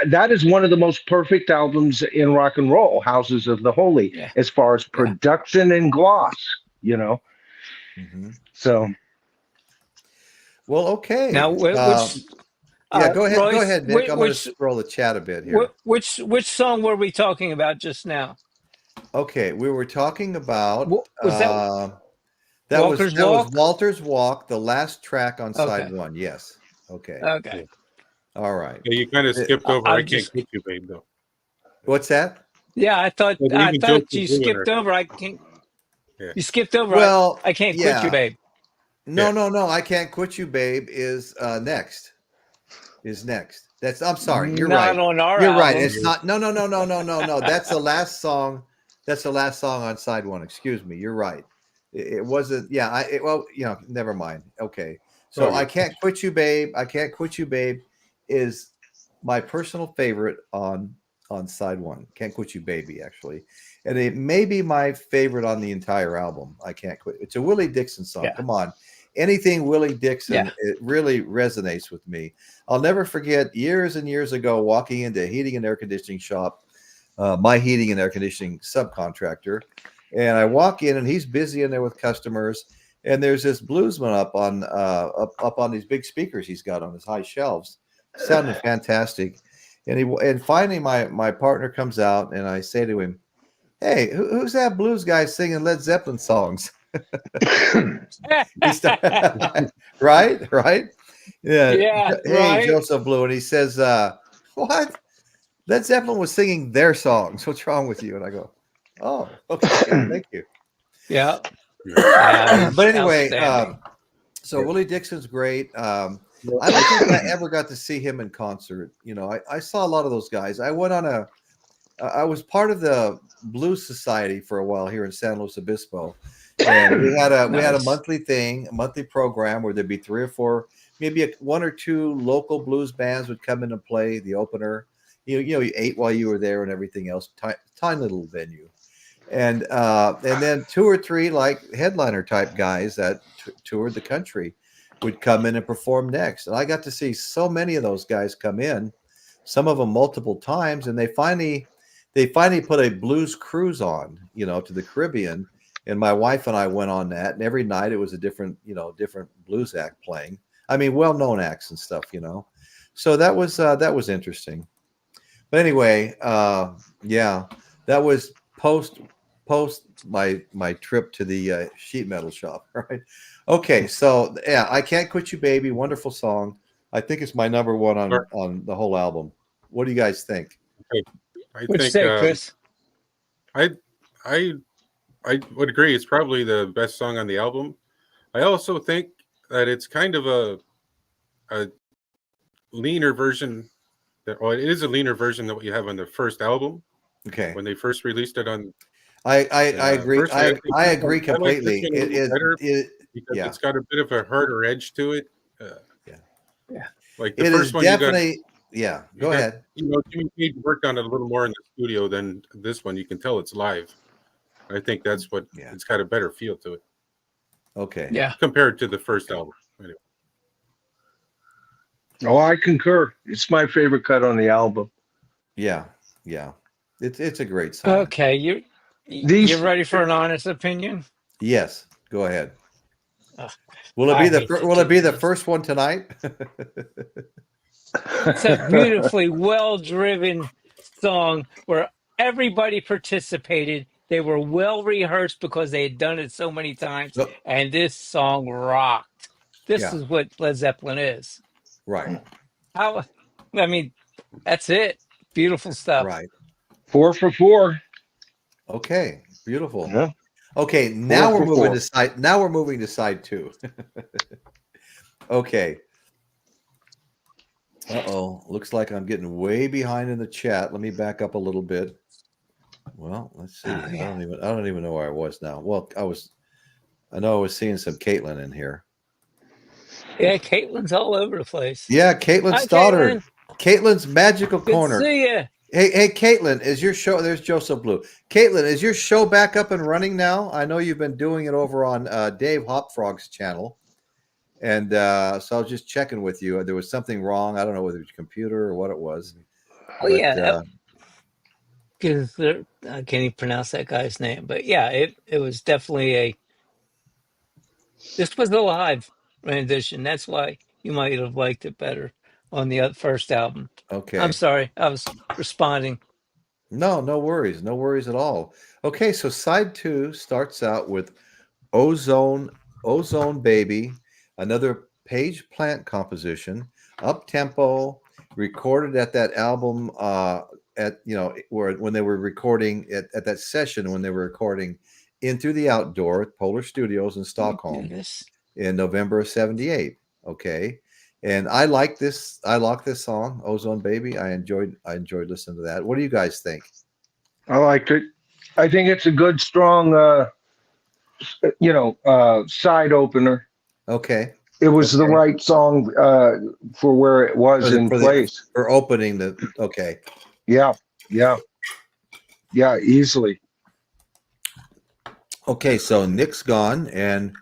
that is one of the most perfect albums in rock and roll, "Houses of the Holy," Yeah. as far as production and gloss. Mhm. So Well, okay. Now, which Yeah, go ahead. Go Royce, ahead, Nick. I'm going to which scroll the chat a bit here. which song were we talking about just now? Okay, we were talking about Was that that Walter's was Walk? Walter's Walk, the last track on side Okay. one. Yes. Okay. Okay. All right. Yeah, you kind of skipped over. I'm I can't just- quit you, babe. Though. What's that? Yeah, I thought But even Joseph you Blue in skipped there. over. I can't. Yeah. You skipped over. Well, I can't quit you, yeah. babe. No, Yeah. no. I can't quit you, babe. Is next. Is next. I'm sorry. You're Not right. on our You're right. album. It's not. No. That's the last song. That's the last song on side one. Excuse me. You're right. It wasn't. Yeah. Never mind. Okay. So Okay. I can't quit you, babe. I can't quit you, babe. Is my personal favorite on side one. Can't quit you, baby. Actually, and it may be my favorite on the entire album. I can't quit. It's a Willie Dixon song. Yeah. Come on. Anything Willie Dixon, Yeah. it really resonates with me. I'll never forget years and years ago walking into a heating and air conditioning shop, my heating and air conditioning subcontractor, and I walk in and he's busy in there with customers, and there's this bluesman up on these big speakers he's got on his high shelves, sounding fantastic, and finally my partner comes out and I say to him, "Hey, who's that blues guy singing Led Zeppelin songs?" Right. Yeah. Yeah, Hey, right. Joseph Blue. And he says, what? Led Zeppelin was singing their songs. What's wrong with you? And I go, oh, okay. Thank you. Yeah. Yeah. But anyway, Outstanding. so Willie Dixon's great. I don't think I ever got to see him in concert. I saw a lot of those guys. I was part of the Blues Society for a while here in San Luis Obispo. And we had a Nice. monthly program where there'd be 3 or 4, maybe 1 or 2 local blues bands would come in and play the opener. You ate while you were there and everything else. Tiny little venue, and then 2 or 3 like headliner type guys that toured the country would come in and perform next. And I got to see so many of those guys come in, some of them multiple times, and they finally put a blues cruise on, to the Caribbean. And my wife and I went on that, and every night it was a different blues act playing. I mean, well-known acts and stuff, So that was interesting. But anyway, yeah, that was post my trip to the sheet metal shop, right? Okay, so yeah, I Can't Quit You, Baby, wonderful song. I think it's my number one on the whole album. What do you guys think? I What'd you think say, Chris? I would agree. It's probably the best song on the album. I also think that it's kind of a leaner version. It is a leaner version than what you have on the first album. Okay, When they first released it on. I agree. Personally, I agree I like this completely. one a little better It because yeah. it's got a bit of a harder edge to it. Yeah. Like the It first is one, definitely. Yeah, go ahead. Jimmy Page worked on it a little more in the studio than this one. You can tell it's live. I think that's what it's got a better feel to it. Okay. Yeah. Compared to the first album. Anyway. Oh, I concur. It's my favorite cut on the album. Yeah. It's a great song. Okay, you're ready for an honest opinion? Yes, go ahead. Ugh, Will it I be the hate to Will it do be the this. first one tonight? It's a beautifully well-driven song where everybody participated. They were well rehearsed because they had done it so many times, Yep. and this song rocked. This Yeah. is what Led Zeppelin is. Right. That's it. Beautiful stuff. Right. 4 for 4. Okay. Beautiful. Yeah. Okay, now we're moving Four. to side. Now we're moving to side 2. Okay. Looks like I'm getting way behind in the chat. Let me back up a little bit. Well, let's see. Oh, yeah. I don't even know where I was now. Well, I know I was seeing some Caitlin in here. Yeah, Caitlin's all over the place. Yeah, Caitlin Hi, Stoddard. Caitlin. Caitlin's magical Good to corner. see you. Hey, Caitlin, is your show? There's Joseph Blue. Caitlin, is your show back up and running now? I know you've been doing it over on Dave Hopfrog's channel, and so I was just checking with you. There was something wrong. I don't know whether it was your computer or what it was. Oh, But, yeah. Because I can't even pronounce that guy's name. But yeah, it was definitely this was a live rendition. That's why you might have liked it better on the first album. okay. I'm sorry. I was responding. No worries. No worries at all. Okay, so side 2 starts out with Ozone Baby, another Page Plant composition, up tempo, recorded at that album at when they were recording at that session when they were recording In Through the Outdoor at Polar Studios in Stockholm in November of 78. Okay. And I like this song, Ozone Baby. I enjoyed listening to that. What do you guys think? I liked it. I think it's a good, strong, side opener. Okay. It was the right song for where it was in place. For opening the, okay. Yeah, easily. Okay, so Nick's gone, and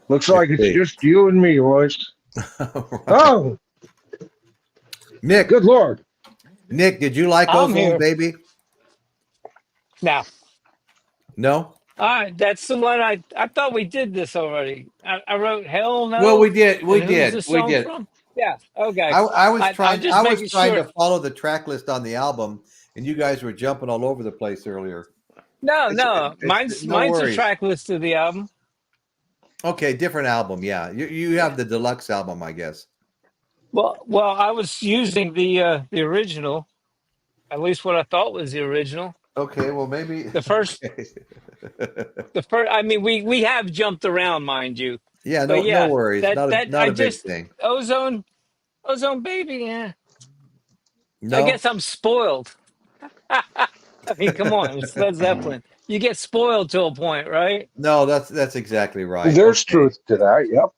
looks like it's just you and me, Royce. Right. Oh, Nick, good Lord. Nick, did you like Ozone Baby? No. No? All right, that's the one I thought we did this already. I wrote Hell No. Well, we did. Who's the song from? Yeah. Okay. I was trying sure. to follow the track list on the album, and you guys were jumping all over the place earlier. No. Mine's a track list of the album. Okay, different album. Yeah, you have the deluxe album, I guess. Well, I was using the original, at least what I thought was the original. Okay, well maybe the first. Okay. The first. I mean, we have jumped around, mind you. Yeah, but yeah, no worries. Not a big thing. Ozone Baby. Yeah. No. I guess I'm spoiled. I mean, come on, it's Led Zeppelin. You get spoiled to a point, right? No, that's exactly right. There's truth to that. Yep.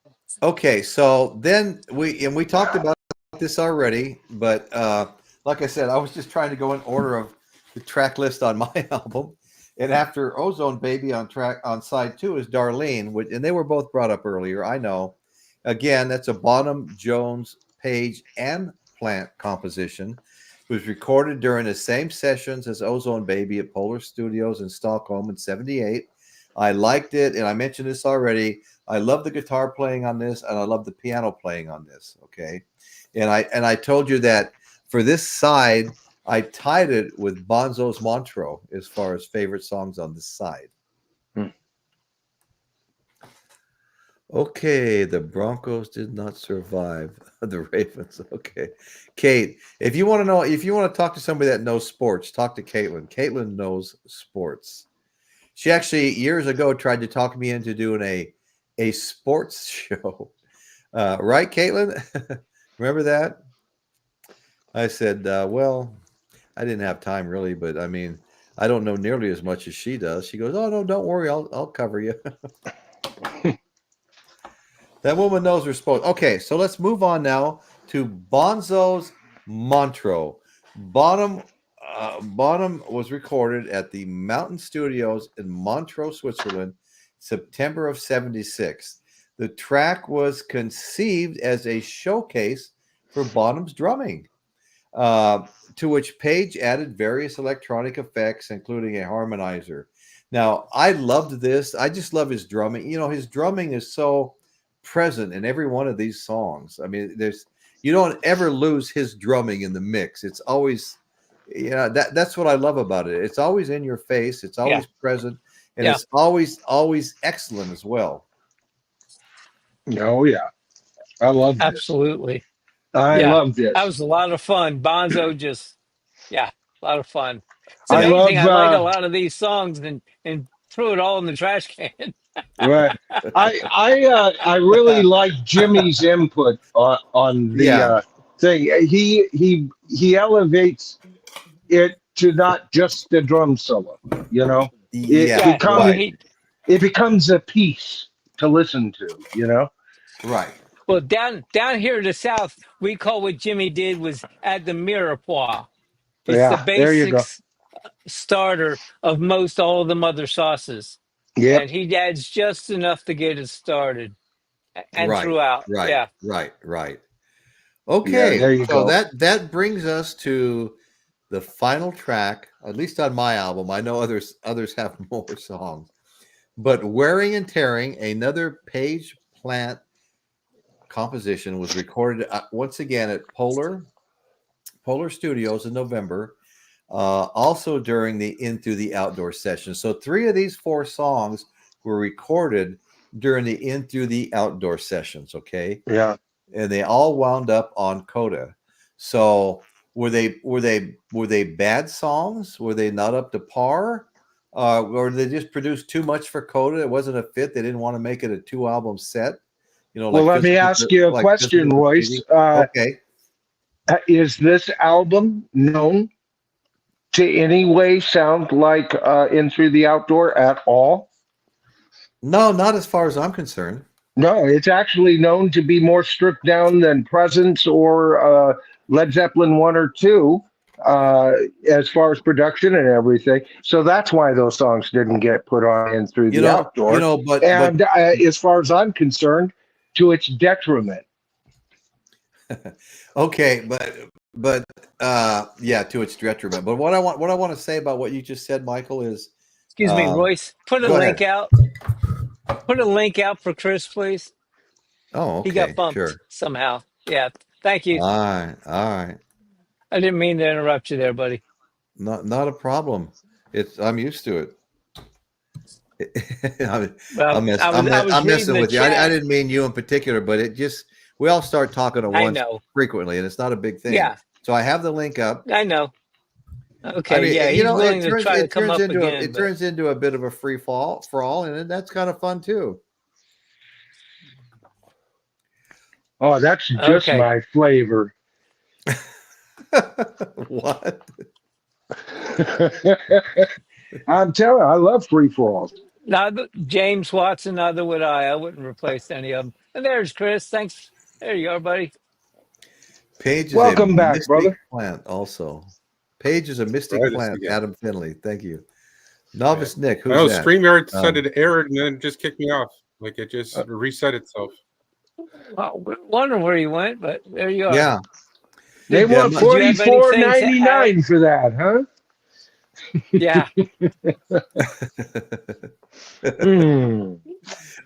Okay, so then we talked about this already, but like I said, I was just trying to go in order of the track list on my album, and after Ozone Baby on side 2 is Darlene, and they were both brought up earlier. I know. Again, that's a Bonham, Jones, Page, and Plant composition. It was recorded during the same sessions as Ozone Baby at Polar Studios in Stockholm in 78. I liked it, and I mentioned this already. I love the guitar playing on this, and I love the piano playing on this. Okay, and I told you that for this side, I tied it with Bonzo's Montreux as far as favorite songs on this side. Okay, the Broncos did not survive the Ravens. Okay, Kate, if you want to talk to somebody that knows sports, talk to Caitlin. Caitlin knows sports. She actually years ago tried to talk me into doing a sports show. Right, Caitlin? Remember that? I said, well, I didn't have time really, but I mean, I don't know nearly as much as she does. She goes, oh, no, don't worry. I'll cover you. That woman knows her sports. Okay, so let's move on now to Bonzo's Montreux. Bonham was recorded at the Mountain Studios in Montreux, Switzerland, September of 76. The track was conceived as a showcase for Bonham's drumming, to which Page added various electronic effects, including a harmonizer. Now, I loved this. I just love his drumming. You know, his drumming is so present in every one of these songs. I mean, you don't ever lose his drumming in the mix. It's always, that's what I love about it. It's always in your face. It's always present, and it's always excellent as well. Oh yeah, I loved it. Absolutely. I loved it. That was a lot of fun. Bonzo just, A lot of fun. It's I amazing. love I like a lot of these songs and threw it all in the trash can. right. I really like Jimmy's input on the Yeah, thing. He elevates it to not just the drum solo. You know, it yeah, Yeah, becomes right, he it becomes a piece to listen to. You know. right. well down here in the South, we call what Jimmy did was add the mirepoix. It's the Yeah. There you go. basics starter of most all the mother sauces, Yep. and he adds just enough to get it started and Right, throughout. right, Yeah, right, right. Yeah. Okay, There you so go. that brings us to the final track, at least on my album. I know others have more songs, but Wearing and Tearing, another Page Plant composition, was recorded once again at Polar Studios in November, also during the In Through the Outdoor session. So 3 of these 4 songs were recorded during the In Through the Outdoor sessions, okay? Yeah. And they all wound up on Coda. So were they bad songs? Were they not up to par? Or they just produced too much for Coda? It wasn't a fit. They didn't want to make it a 2-album set, Well, let me ask you a like question, physical Royce. graffiti. Okay. Is this album known to any way sound like In Through the Outdoor at all? No, not as far as I'm concerned. No, it's actually known to be more stripped down than Presence or Led Zeppelin 1 or 2 as far as production and everything. So that's why those songs didn't get put on In Through the Outdoor. But And as far as I'm concerned, to its detriment. okay, but yeah, to its detriment. But what I want to say about what you just said, Michael, is excuse me, Royce. Put a go link ahead. out. Put a link out for Chris, please. Oh, He got okay, bumped sure. somehow. Yeah, thank you. All right. I didn't mean to interrupt you there, buddy. Not a problem. I'm used to it. I'm, Well, I was I'm reading messing the with you. I chat. didn't mean you in particular, but it just we all start talking at I once know. frequently, and it's not a big thing. Yeah, So I have the link up. I know. I Okay, mean, yeah, you he's know, willing to try to come up again, it but turns into a bit of a free fall for all, and that's kind of fun too. Oh, that's just okay. my flavor. What? I'm telling you, I love free falls. Neither James Watson, neither would I. I wouldn't replace any of them. And there's Chris. Thanks. There you are, buddy. Paige is a Welcome back, mystic brother. plant, also. Paige is a mystic Try this plant. again. Adam Finley, thank you. Yeah. Novice Nick, I who's know that? StreamYard decided to error and then just kicked me off. Like it just Uh, reset itself. Oh, wondering where he went, but there you are. yeah, They Did, yeah. want did you have anything to add? $44.99 for that, huh? Yeah.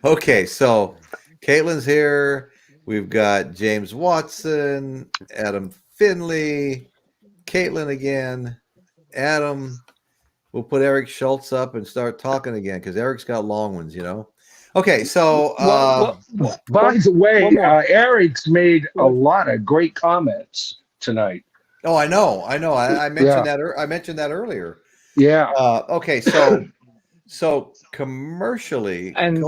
Okay, so Caitlin's here. We've got James Watson, Adam Finley, Caitlin again, Adam. We'll put Eric Schultz up and start talking again because Eric's got long ones, you know. Okay, so By the way, one more. Eric's made a lot of great comments tonight. oh, I know. I mentioned Yeah. that. I mentioned that earlier. Yeah. Okay, so commercially, And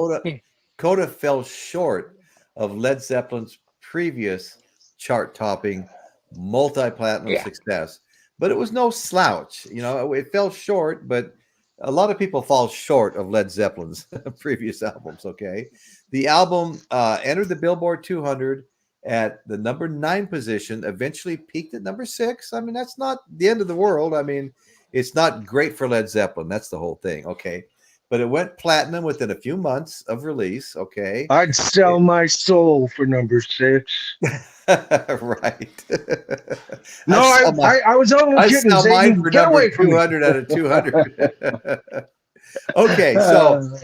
Coda fell short of Led Zeppelin's previous chart-topping multi-platinum yeah, success, but it was no slouch. You know, it fell short, but a lot of people fall short of Led Zeppelin's previous albums. Okay, the album entered the Billboard 200 at the number 9 position, eventually peaked at number 6. I mean, that's not the end of the world. I mean, it's not great for Led Zeppelin. That's the whole thing. Okay. But it went platinum within a few months of release. Okay. I'd sell my soul for number 6. Right. No, I was only I kidding. sell mine Zayden, for get number away from me. 200 out of 200. Okay. So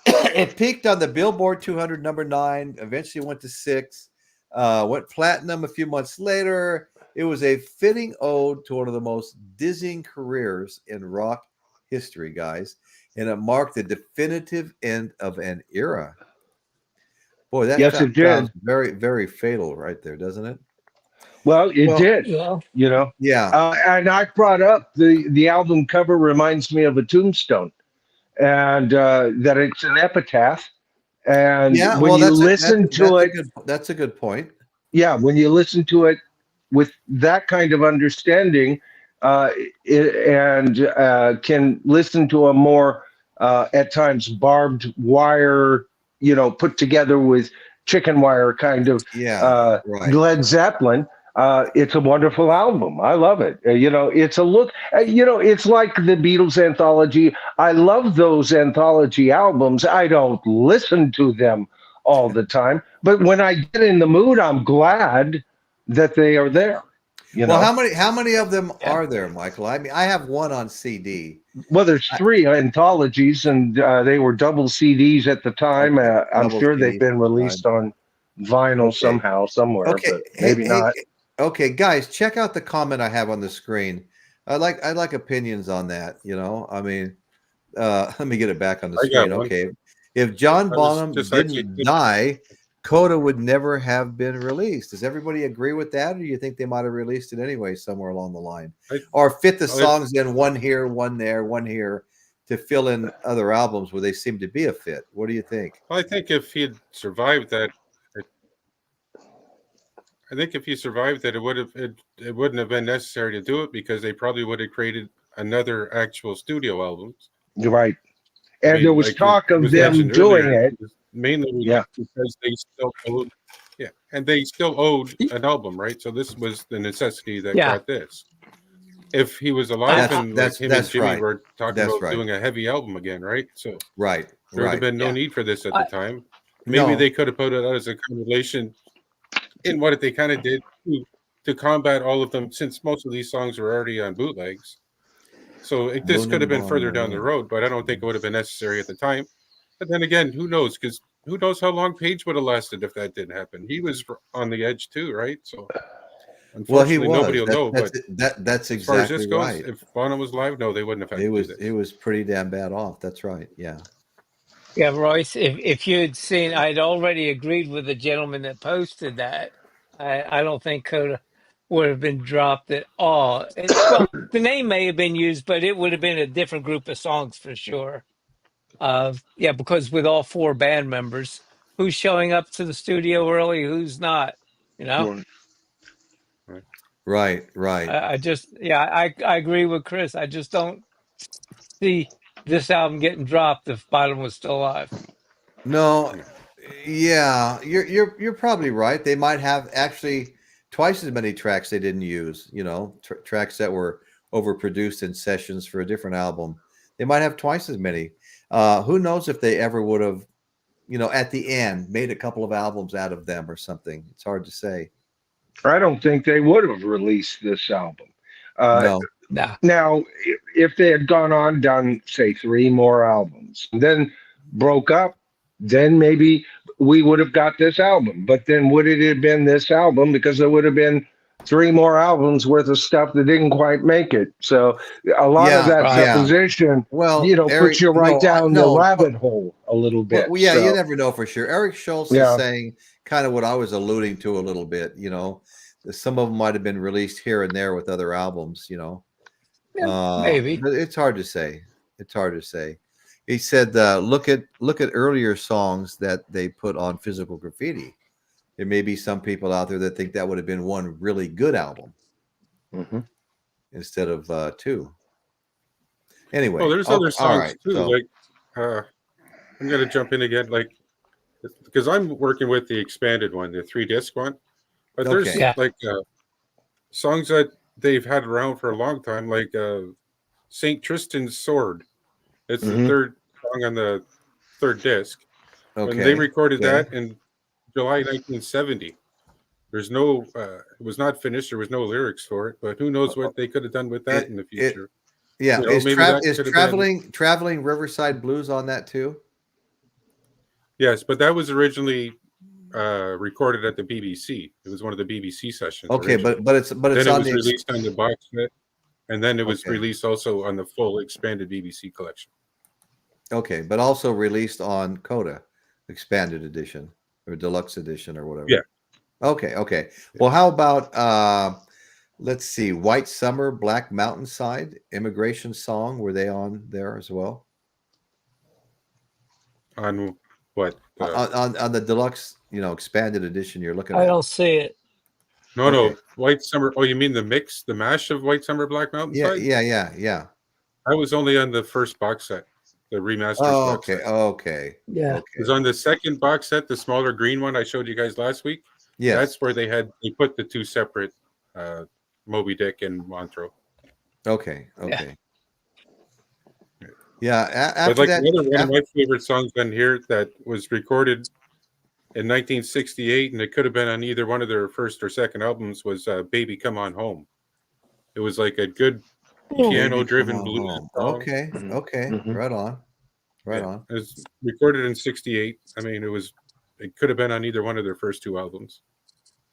it peaked on the Billboard 200, number 9, eventually went to 6, went platinum a few months later. It was a fitting ode to one of the most dizzying careers in rock history, guys. And it marked the definitive end of an era. Boy, that Yes, it did. sounds very, very fatal right there, doesn't it? Well, it did, Yeah. you know. Yeah. And I brought up the album cover reminds me of a tombstone, and that it's an epitaph. And Yeah. when Well, you listen to it, that's a good point. yeah, when you listen to it with that kind of understanding, and can listen to a more at times barbed wire, put together with chicken wire kind of Yeah. Right. Led Zeppelin. It's a wonderful album. I love it. It's a look. It's like the Beatles anthology. I love those anthology albums. I don't listen to them all the time, but when I get in the mood, I'm glad that they are there. Well, how many of them are there, Michael? I mean, I have one on CD. Well, there's three anthologies, and they were double CDs at the time. I'm sure they've been released on vinyl somehow, somewhere, but maybe not. Okay, guys, check out the comment I have on the screen. I like opinions on that. I mean, let me get it back on the screen. Okay, if John Bonham didn't die, Coda would never have been released. Does everybody agree with that, or do you think they might have released it anyway somewhere along the line, or fit the songs in one here, one there, one here to fill in other albums where they seem to be a fit? What do you think? Well, I think if he had survived that, it wouldn't have been necessary to do it, because they probably would have created another actual studio album. You're right. And there was talk of them doing it. Mainly because they still owed, and they still owed an album, right? So this was the necessity that got this. If he was alive and him and Jimmy were talking about doing a heavy album again, right? So there would have been no need for this at the time. Maybe they could have put it out as a compilation in what they kind of did to combat all of them, since most of these songs were already on bootlegs. So this could have been further down the road, but I don't think it would have been necessary at the time. But then again, who knows? Because who knows how long Page would have lasted if that didn't happen? He was on the edge too, right? So unfortunately, nobody will know. But that's exactly as far as this goes, right. if Bonham was live, no, they wouldn't have had to do this. It was pretty damn bad off. That's right. Yeah. Yeah, Royce, if you had seen, I'd already agreed with the gentleman that posted that. I don't think Coda would have been dropped at all. Well, the name may have been used, but it would have been a different group of songs for sure. Because with all four band members, who's showing up to the studio early, who's not, Right. I agree with Chris. I just don't see this album getting dropped if Bottom was still alive. No, yeah, you're probably right. They might have actually twice as many tracks they didn't use. Tracks that were overproduced in sessions for a different album. They might have twice as many. Who knows if they ever would have, at the end made a couple of albums out of them or something. It's hard to say. I don't think they would have released this album. No. Now, if they had gone on, done, say, 3 more albums, then broke up, then maybe we would have got this album. But then would it have been this album? Because there would have been 3 more albums worth of stuff that didn't quite make it. So a lot of that supposition, puts you right down the rabbit hole a little bit. Well, you never know for sure. Eric Schultz is saying kind of what I was alluding to a little bit, some of them might have been released here and there with other albums, maybe. But it's hard to say. He said, look at earlier songs that they put on Physical Graffiti. There may be some people out there that think that would have been one really good album instead of 2. Anyway, well, there's other songs too. So, like, I'm going to jump in again, because I'm working with the expanded one, the 3-disc one. But there's songs that they've had around for a long time, like St. Tristan's Sword. It's the 3rd song on the 3rd disc. When they recorded that in July 1970. There's no, it was not finished. There was no lyrics for it, but who knows what they could have done with that in the future. Is Traveling Riverside Blues on that too? Yes, but that was originally recorded at the BBC. It was one of the BBC sessions. Okay, originally. but it's then it was released on the box set, and then it was released also on the full expanded BBC collection. Okay, but also released on Coda, expanded edition or deluxe edition or whatever. Yeah. Okay. Well, how about let's see, White Summer, Black Mountainside, Immigration Song. Were they on there as well? On what? On the deluxe, expanded edition you're looking I at. don't see it. No, Okay. no, White Summer. Oh, you mean the mix, the mash of White Summer, Black Yeah, Mountainside? yeah. I was only on the first box set, the remastered Oh, box set. okay. Yeah. It was on the second box set, the smaller green one I showed you guys last week. Yes. That's where they put the two separate Moby Dick and Montreux. Okay. But After like that, one of my favorite songs on here that was recorded in 1968, and it could have been on either one of their first or second albums, was "Baby Come On Home." It was like a good piano-driven blues song. Okay. Right on. It was recorded in '68. I mean, it could have been on either one of their first two albums.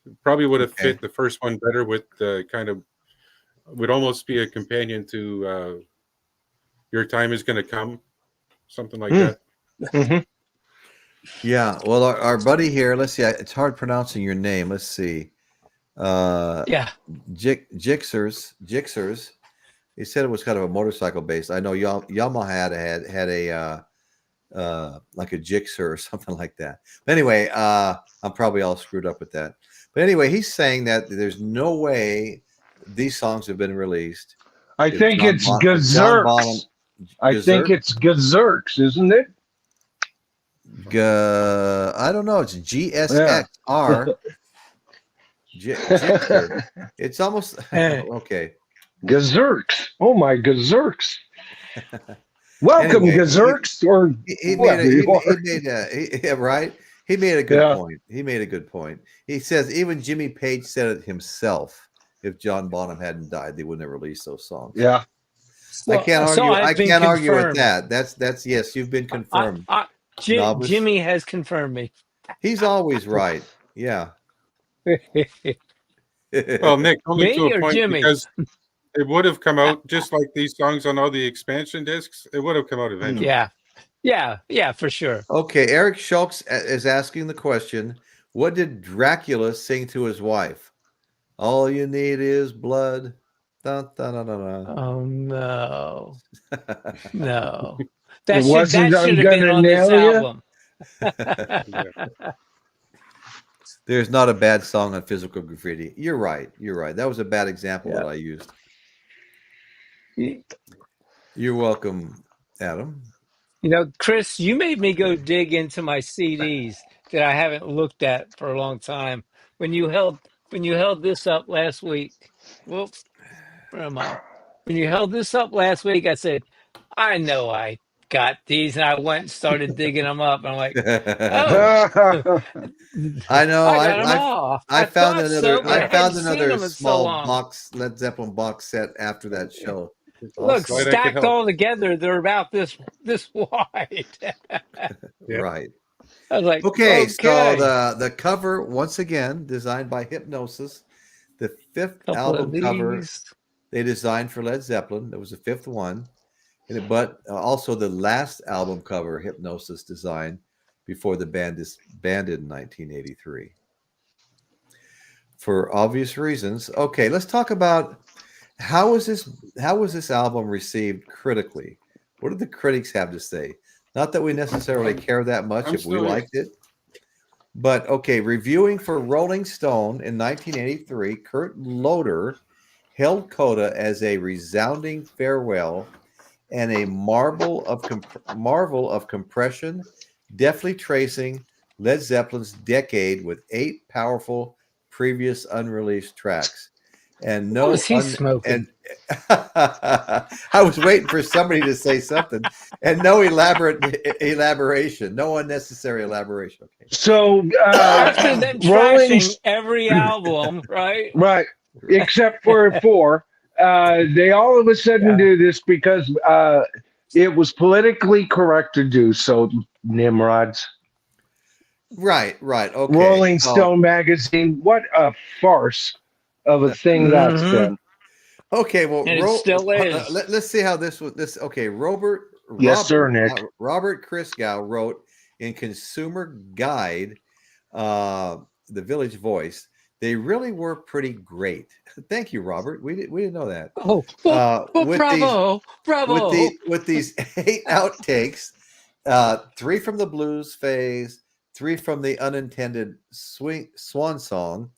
It probably would have fit the first one better with the would almost be a companion to Your Time Is Gonna Come, something like that. Mm-hmm. Yeah. Well, our buddy here, let's see, it's hard pronouncing your name. Let's see. Jixers. He said it was kind of a motorcycle based. I know Yamaha had a like a Gixxer or something like that. But anyway, I'm probably all screwed up with that. But anyway, he's saying that there's no way these songs have been released. I think it's Gazerks. I think it's Gazerks, isn't it? I don't know. It's GSXR. Gixxer. It's almost okay. Gazerks. Oh my Gazerks. Welcome, Anyway, Gazerks. He made a good point. He made a good point. He says even Jimmy Page said it himself. If John Bonham hadn't died, they wouldn't have released those songs. Yeah. I can't argue. I can't argue with that. That's yes. You've been confirmed. Jimmy has confirmed me. He's always right. Yeah. Well, Nick, only Me to a or point Jimmy? because it would have come out just like these songs on all the expansion discs. It would have come out eventually. Yeah, for sure. Okay, Eric Schultz is asking the question: what did Dracula sing to his wife? All you need is blood. Dun, dun, dun, dun, dun. Oh no, no! That should have been on this album. There's not a bad song on Physical Graffiti. You're right. That was a bad example that I used. You're welcome, Adam. Chris, you made me go dig into my CDs that I haven't looked at for a long time. When you held this up last week, whoops, where am I? When you held this up last week, I said, I know I got these, and I went and started digging them up. And I'm like, oh, I know. I got them all. I found so, another. I found another so small box Led Zeppelin box set after that show. Look, stacked all together, they're about this wide. Right. I was like, okay. So the cover, once again, designed by Hypnosis, the fifth album cover they designed for Led Zeppelin. There was the fifth one, but also the last album cover Hypnosis designed before the band disbanded in 1983. For obvious reasons. Okay, let's talk about how was this album received critically? What did the critics have to say? Not that we necessarily care that much if we liked it. But okay, reviewing for Rolling Stone in 1983, Kurt Loder hailed Coda as a resounding farewell and a marvel of compression, deftly tracing Led Zeppelin's decade with 8 powerful previous unreleased tracks. And no, what was he smoking? I was waiting for somebody to say something, and no elaboration, no unnecessary elaboration. Okay. So after them trashing every album, right? Right, except for 4, they all of a sudden do this because it was politically correct to do so. Nimrods. Right. Okay. Rolling Stone magazine. What a farce of a thing that's been. Okay, well, and it still is. Let's see how this was. Okay, Robert Nick. Robert Christgau wrote in Consumer Guide the Village Voice, they really were pretty great. Thank you, Robert. We didn't know that. Oh, well, With bravo, bravo. with these 8 outtakes, 3 from the blues phase, 3 from the unintended swan song,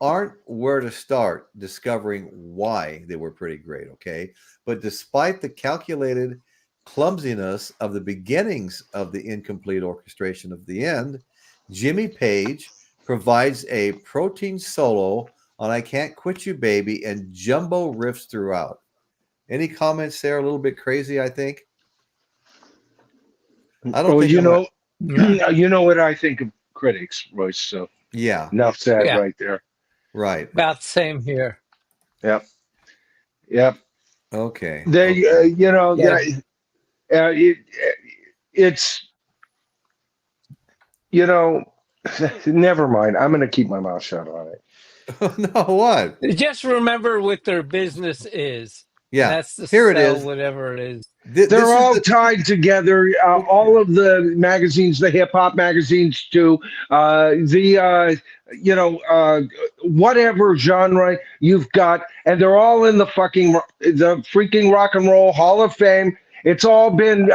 aren't where to start discovering why they were pretty great. Okay, but despite the calculated clumsiness of the beginnings of the incomplete orchestration of the end, Jimmy Page provides a protein solo on I Can't Quit You Baby and jumbo riffs throughout. Any comments there? A little bit crazy, I think. I don't think you know what I think of critics, Royce, so yeah. Enough said right there. Right. About the same here. Yep. Okay. They it's never mind. I'm going to keep my mouth shut on it. No, what? Just remember what their business is. Yeah, that's to here it sell is. Whatever it is. They're all tied together. All of the magazines, the hip hop magazines, too. Whatever genre you've got, and they're all in the freaking Rock and Roll Hall of Fame. It's all been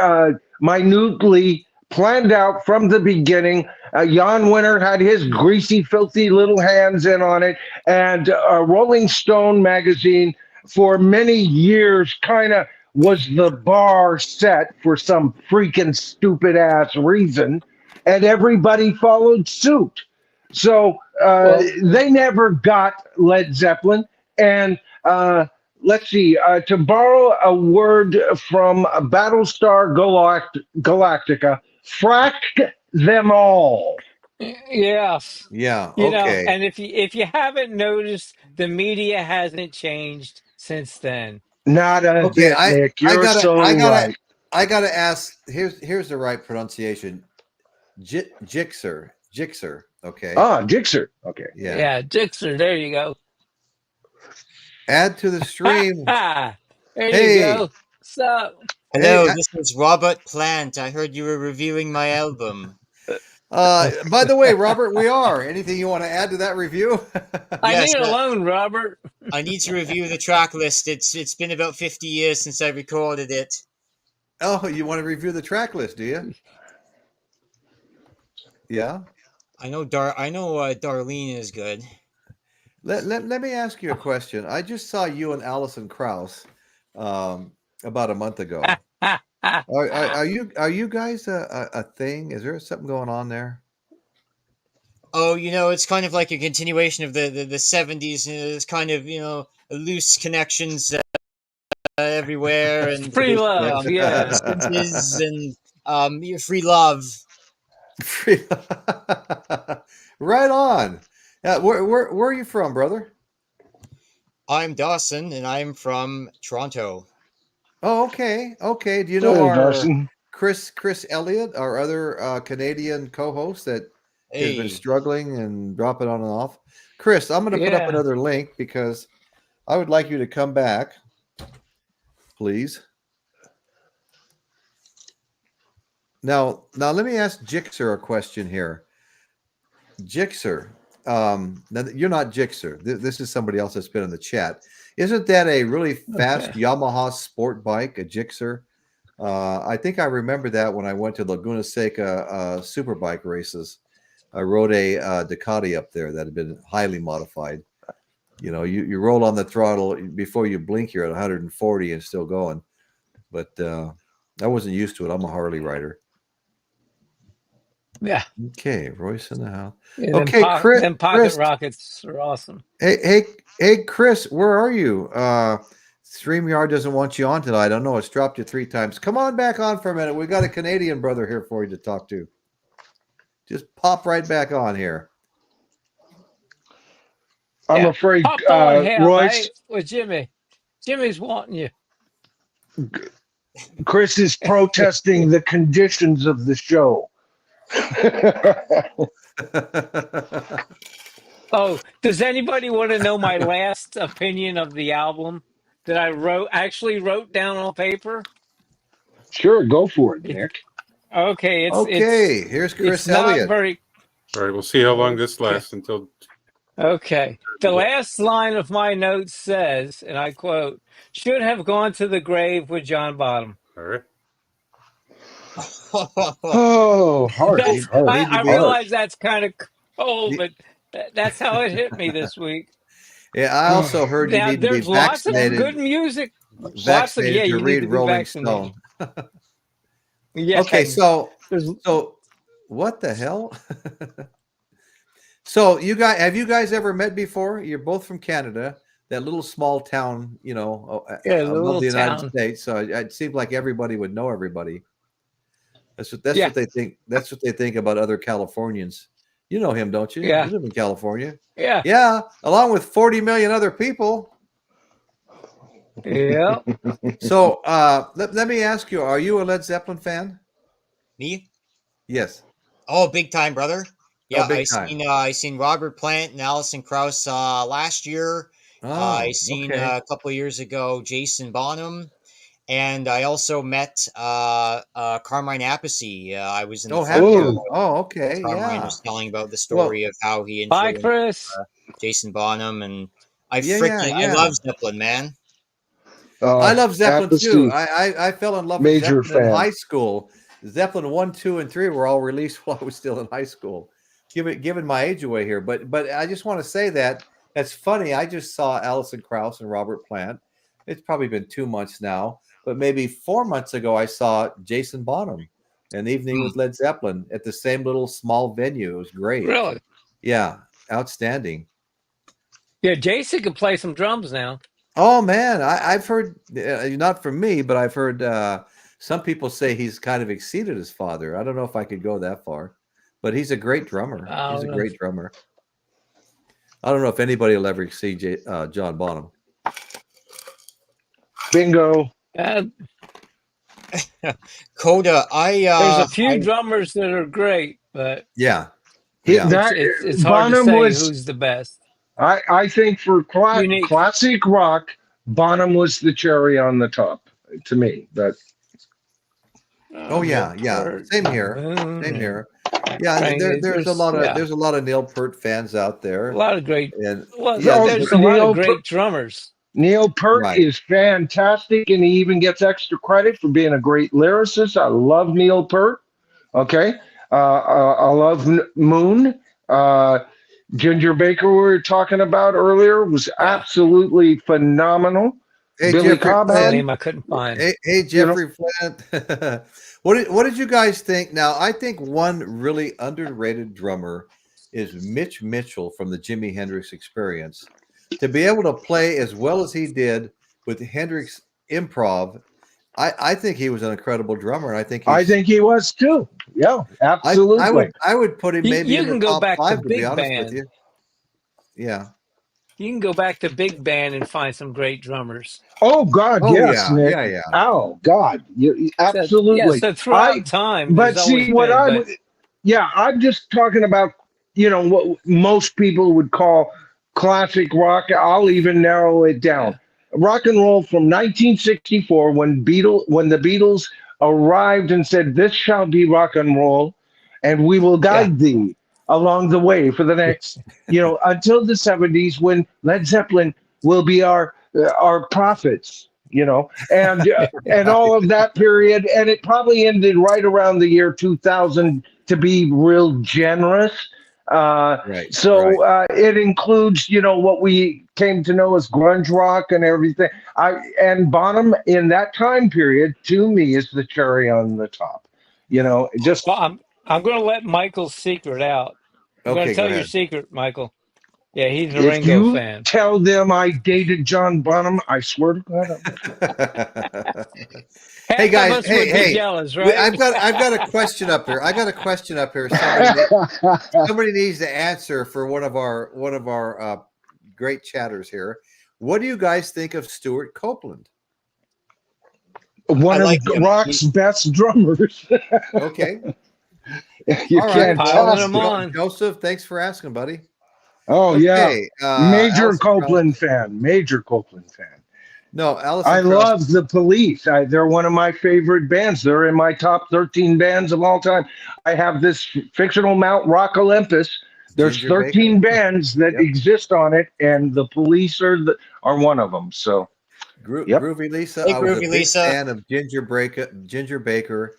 minutely planned out from the beginning. Jan Winter had his greasy, filthy little hands in on it, and Rolling Stone magazine for many years kind of was the bar set for some freaking stupid ass reason, and everybody followed suit. So they never got Led Zeppelin. And let's see, to borrow a word from Battlestar Galactica, frack them all. Yes. Yeah. You know, Okay. and if you haven't noticed, the media hasn't changed since then. Not a bit, Nick. You're right. I gotta ask. Here's the right pronunciation. Gixxer. Okay. Ah, Gixxer. Okay. Yeah, Gixxer. There you go. Add to the stream. There you go. So, hello, this is Robert Plant. I heard you were reviewing my album. By the way, Robert, we are. Anything you want to add to that review? I need a loan, Robert. I need to review the track list. It's been about 50 years since I recorded it. Oh, you want to review the track list, do you? Yeah. I know Darlene is good. Let me ask you a question. I just saw you and Alison Krauss about a month ago. Are you guys a thing? Is there something going on there? Oh, it's kind of like a continuation of the 70s. There's kind of loose connections everywhere, and free love, yeah, and free love. Free, right on. Where are you from, brother? I'm Dawson, and I'm from Toronto. Oh, okay. Okay. Do you know our Dawson? Chris Elliott, our other Canadian co-host that has been struggling and dropping on and off? Chris, I'm going to put up another link because I would like you to come back, please. Now let me ask Gixxer a question here. Gixxer, now you're not Gixxer. This is somebody else that's been in the chat. Isn't that a really fast Yamaha sport bike, a Gixxer? I think I remember that when I went to Laguna Seca superbike races. I rode a Ducati up there that had been highly modified. You roll on the throttle before you blink, you're at 140 and still going. But I wasn't used to it. I'm a Harley rider. Yeah. Okay, Royce in the house. Yeah, okay, Chris. Them pocket rockets are awesome. Hey, Chris, where are you? StreamYard doesn't want you on tonight. I don't know. It's dropped you 3 times. Come on back on for a minute. We got a Canadian brother here for you to talk to. Just pop right back on here. I'm afraid, Royce, Royce, with Jimmy. Jimmy's wanting you. Chris is protesting the conditions of the show. Oh, does anybody want to know my last opinion of the album that I actually wrote down on paper? Sure, go for it, Nick. Okay, here's Chris Elliott. All right, we'll see how long this lasts until. Okay. The last line of my note says, and I quote, "Should have gone to the grave with John Bonham." All right. Oh, harsh, That's harsh, I harsh. realize that's kind of cold, but that's how it hit me this week. Yeah, I also heard you Now need to be there's lots of good vaccinated, music. Lots of to you need read to be Rolling vaccinated. Stone. Yeah. Okay, There's so what the hell? So have you guys ever met before? You're both from Canada, that little small town, yeah, the above little the United town. States. So it seemed like everybody would know everybody. That's Yeah. what they think. That's what they think about other Californians. You know him, don't you? Yeah. You live in California. Yeah. Yeah, along with 40 million other people. Yeah. So let me ask you, are you a Led Zeppelin fan? Me? Yes. Oh, big time, brother. Oh, Yeah, big time. I seen Robert Plant and Alison Krauss last year. I Oh, seen okay. a couple of years ago Jason Bonham, and I also met Carmine Appice. I was in the Oh, front have row. you? Oh, okay. Carmine Yeah. was telling about the Well, story of how he Bye, influenced Chris. Jason Bonham, and I yeah. love Zeppelin, man. I love Zeppelin too. Apathy, I fell in love with major Zeppelin in fan. high school. Zeppelin 1, 2, and 3 were all released while I was still in high school. Giving my age away here, but I just want to say that's funny. I just saw Alison Krauss and Robert Plant. It's probably been 2 months now, but maybe 4 months ago I saw Jason Bonham, an evening with Led Zeppelin at the same little small venue. It was great. Really? Yeah, outstanding. Yeah, Jason can play some drums now. Oh man, I've heard not from me, but I've heard some people say he's kind of exceeded his father. I don't know if I could go that far, but he's a great drummer. He's a great drummer. I don't know if anybody will ever exceed John Bonham. Bingo. Coda, There's a few drummers that are great, but yeah, it's hard to say who's the best. I think for Unique. classic rock, Bonham was the cherry on the top to me. But oh yeah, same here. Yeah, there's a lot of Neil Peart fans out there. A lot of great. And there's a lot of great drummers. Neil Peart is fantastic, and he even gets extra credit for being a great lyricist. I love Neil Peart. Okay, I love Moon. Ginger Baker, we were talking about earlier, was absolutely phenomenal. Hey, Billy Jeffrey Cobham. Name I couldn't find. Hey Jeffrey Flint. What did you guys think? Now, I think one really underrated drummer is Mitch Mitchell from the Jimi Hendrix Experience. To be able to play as well as he did with Hendrix improv, I think he was an incredible drummer. I think he was too. Yeah, absolutely. I would put him maybe you in can the go top back 5, to to be big honest band. with you. Yeah. You can go back to big band and find some great drummers. Oh God, yes, Nick. Yeah. Oh God, absolutely. So throughout time, but see what I'm just talking about. What most people would call classic rock. I'll even narrow it down. Rock and roll from 1964, when the Beatles arrived and said, "This shall be rock and roll, and we will guide thee along the way for the next, until the 70s, when Led Zeppelin will be our prophets, and all of that period." And it probably ended right around the year 2000, to be real generous. It includes, what we came to know as grunge rock and everything. And Bonham in that time period, to me, is the cherry on the top. Well, I'm going to let Michael's secret out. I'm going to tell your ahead. secret, Michael. Yeah, he's a If Ringo you fan. tell them I dated John Bonham, I swear to God. Hey guys, hey, jealous, right? I've got a question up here. Somebody needs to answer for one of our great chatters here. What do you guys think of Stuart Copeland? One of rock's best drummers. Okay. You can't piling him on. Joseph, thanks for asking, buddy. Oh, okay. yeah. Major Copeland fan. No, I Alison Krauss. love the Police. They're one of my favorite bands. They're in my top 13 bands of all time. I have this fictional Mount Rock Olympus. There's Ginger 13 Baker. bands that Yep. exist on it, and the Police are one of them. So, yep. Groovy Lisa. Hey, I was a Groovy big Lisa. fan of Ginger Baker,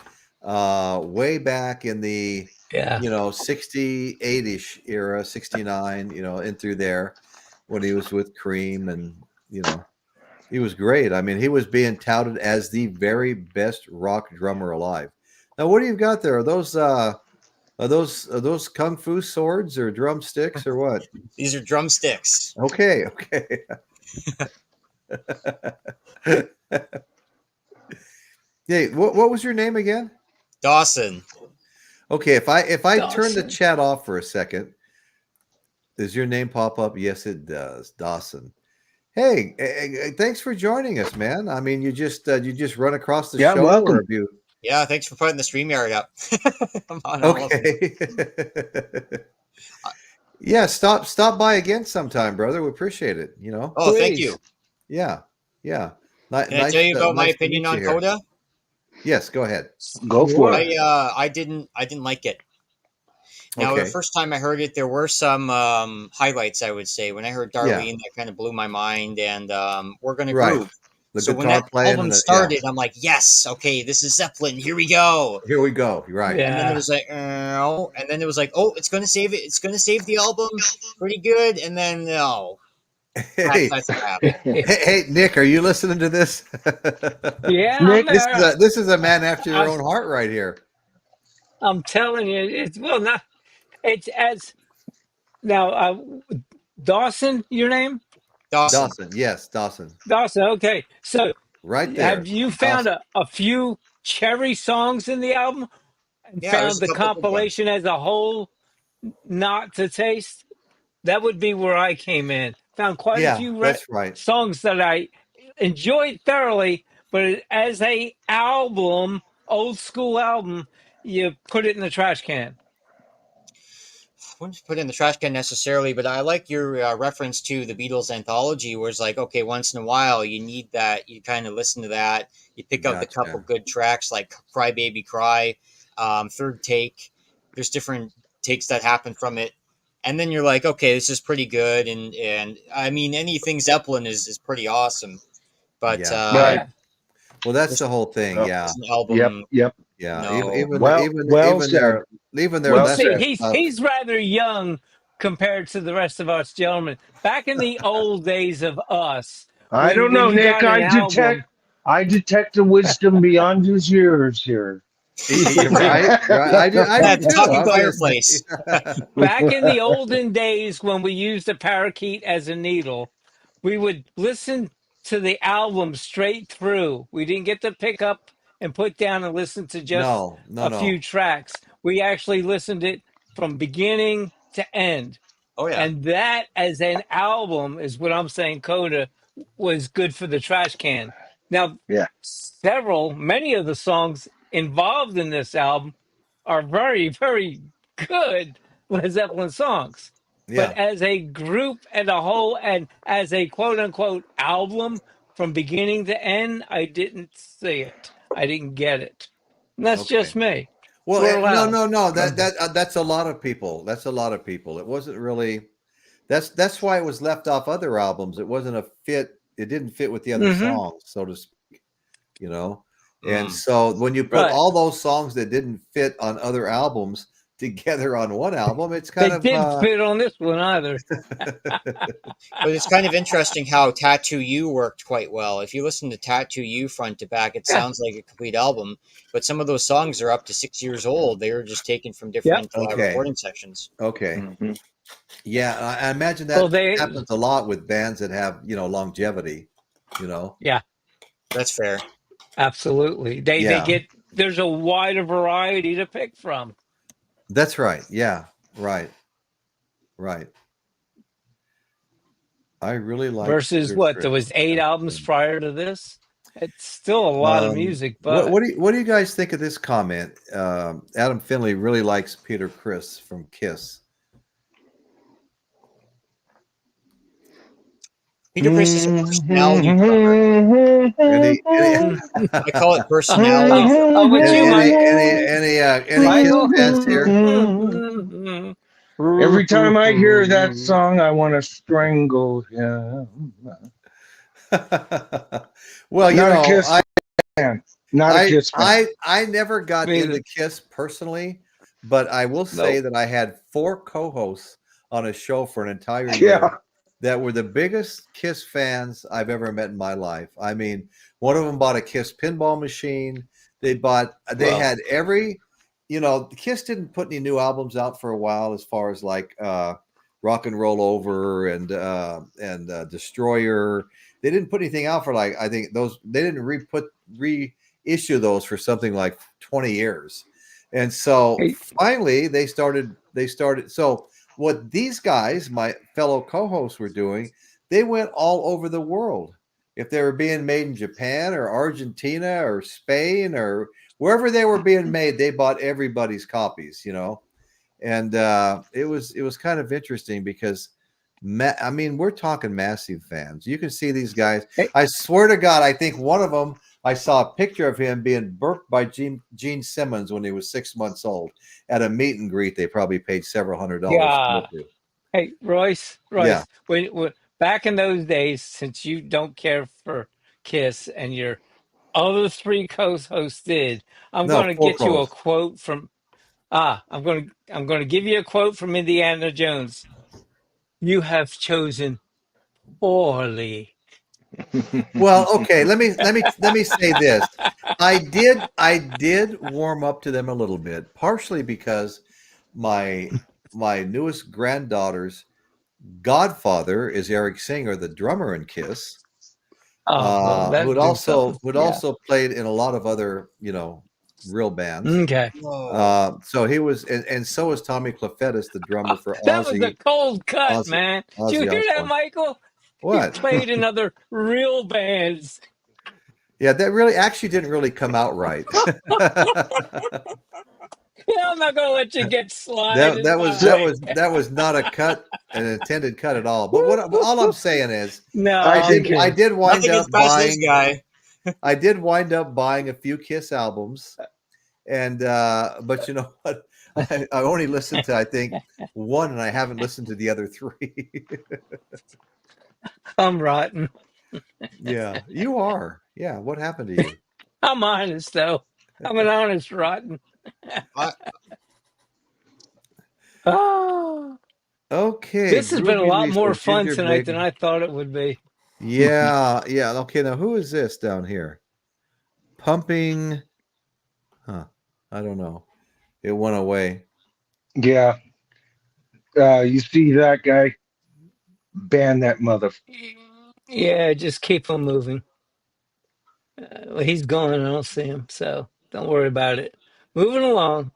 way back in the 68-ish era, 69, and through there when he was with Cream, and he was great. I mean, he was being touted as the very best rock drummer alive. Now, what do you got there? Are those kung fu swords or drumsticks or what? These are drumsticks. Okay. Hey, what was your name again? Dawson. Okay, if I turn the Dawson. chat off for a second, does your name pop up? Yes, it does. Dawson. Hey, thanks for joining us, man. I mean, you just run across the show, welcome. or have you? Yeah, thanks for putting the StreamYard up. I'm on all of them. Okay. Yeah, stop by again sometime, brother. We appreciate it. Oh, thank you. Yeah. Can I tell you about my nice to opinion meet you on here. Coda? Yes, go ahead. Go for it. I didn't like it. Now, the Okay. first time I heard it, there were some highlights, I would say. When I heard Darlene, that kind of blew my mind, and We're Gonna Right. Groove. The So when guitar that playing album and started, I'm like, yes, okay, this is Zeppelin. Here we go. Here we go. Right. And then it was like, oh, and then it was like, oh, it's gonna save it. It's gonna save the album, pretty good. And then no, Hey, that's crap. hey, Nick, are you listening to this? Yeah, Nick, This is a man after your own heart right here. I'm telling you, it's as now. Dawson, your name? Dawson. Yes, Dawson. Dawson. Okay, so Right there. have you found Dawson. a few cherry songs in the album and Yeah, there's found a the couple good ones. compilation as a whole not to taste? That would be where I came in. Found quite a Yeah, few that's right. songs that I enjoyed thoroughly, but as a album, old school album, you put it in the trash can. I wouldn't put it in the trash can necessarily, but I like your reference to the Beatles anthology, where it's like, okay, once in a while you need that. You kind of listen to that. You pick out the Gotcha. couple good tracks like "Cry Baby Cry," "Third Take." There's different takes that happen from it, and then you're like, okay, this is pretty good. And I mean, anything Zeppelin is pretty awesome, but Yeah. Right. Well, that's the whole thing. Oh, Yeah. as an album, Yep. Yeah. no. Well said. Even their Well lesser said. stuff. He's rather young compared to the rest of us gentlemen. Back in the old days of us, I don't know, you Nick. got an album. I detect a wisdom beyond his years here. Right. I do Yeah, too. the talking obviously. fireplace. Back in the olden days when we used a parakeet as a needle, we would listen to the album straight through. We didn't get to pick up and put down and listen to just No. a few tracks. We actually listened it from beginning to end. Oh yeah. And that as an album is what I'm saying Coda was good for the trash can. Now, Yeah. many of the songs involved in this album are very, very good Led Zeppelin songs. But Yeah. as a group and a whole, and as a quote unquote album from beginning to end, I didn't see it. I didn't get it. And that's Okay. just me. Well, We're allowed. no. That's a lot of people. That's a lot of people. It wasn't really. That's why it was left off other albums. It wasn't a fit. It didn't fit with the other songs, so to speak. And so when you put Right. all those songs that didn't fit on other albums together on one album, it's kind They of didn't fit on this one either. But it's kind of interesting how Tattoo You worked quite well. If you listen to Tattoo You front to back, it sounds like a complete album. But some of those songs are up to 6 years old. They were just taken from different Okay. recording sections. Okay. Mhm. Yeah, I imagine that Well, they- happens a lot with bands that have, longevity, Yeah, That's fair. absolutely. They get, there's a wider variety to pick from. That's right. Yeah. Right. I really like Versus what? There was 8 albums prior to this. It's still a lot of music, but what do you guys think of this comment? Adam Finley really likes Peter Criss from Kiss. Peter Criss is a personality drummer. I call it personality How drummer. about you, Michael? Any Kiss Michael? fans here? Every time I hear that song, I want to strangle him. Well, Not a Kiss fan. Not a Kiss fan. I never got into Kiss personally, but I will say that I had 4 co-hosts on a show for an entire year that were the biggest Kiss fans I've ever met in my life. I mean, one of them bought a Kiss pinball machine. They had every, Kiss didn't put any new albums out for a while, as far as like Rock and Roll Over and Destroyer. They didn't put anything out for like, I think they didn't reissue those for something like 20 years. And so finally they started. So what these guys, my fellow co-hosts, were doing, they went all over the world. If they were being made in Japan or Argentina or Spain or wherever they were being made, they bought everybody's copies, and it was kind of interesting because I mean, we're talking massive fans. You can see these guys. I swear to God, I think one of them, I saw a picture of him being burped by Gene Simmons when he was 6 months old at a meet and greet. They probably paid several $100s. Yeah. Hey, Royce, Yeah. when back in those days, since you don't care for Kiss and your other 3 co-hosts did, I'm going to get you a quote from. I'm going to give you a quote from Indiana Jones. You have chosen poorly. Well, okay. Let me say this. I did warm up to them a little bit, partially because my newest granddaughter's godfather is Eric Singer, the drummer in Kiss, who'd also played in a lot of other real bands. Okay. So he was, and so was Tommy Clufetis, the drummer for Ozzy. That was a cold cut, man. Did you hear that, Michael? What? He played in other real bands. Yeah, that really actually didn't really come out right. I'm not gonna let you get slide. That was not a cut, an intended cut at all. But all I'm saying is, no, I did wind up buying. Guy. I did wind up buying a few Kiss albums, and but you know what? I only listened to, I think, 1, and I haven't listened to the other 3. I'm rotten. Yeah, you are. Yeah, what happened to you? I'm honest, though. I'm an honest rotten. Oh, okay. This has been a lot more fun tonight than I thought it would be. Yeah. Okay, now who is this down here? Pumping. Huh. I don't know. It went away. Yeah. You see that guy? Ban that mother. Yeah, just keep him moving. Well, he's gone. I don't see him, so don't worry about it. Moving along.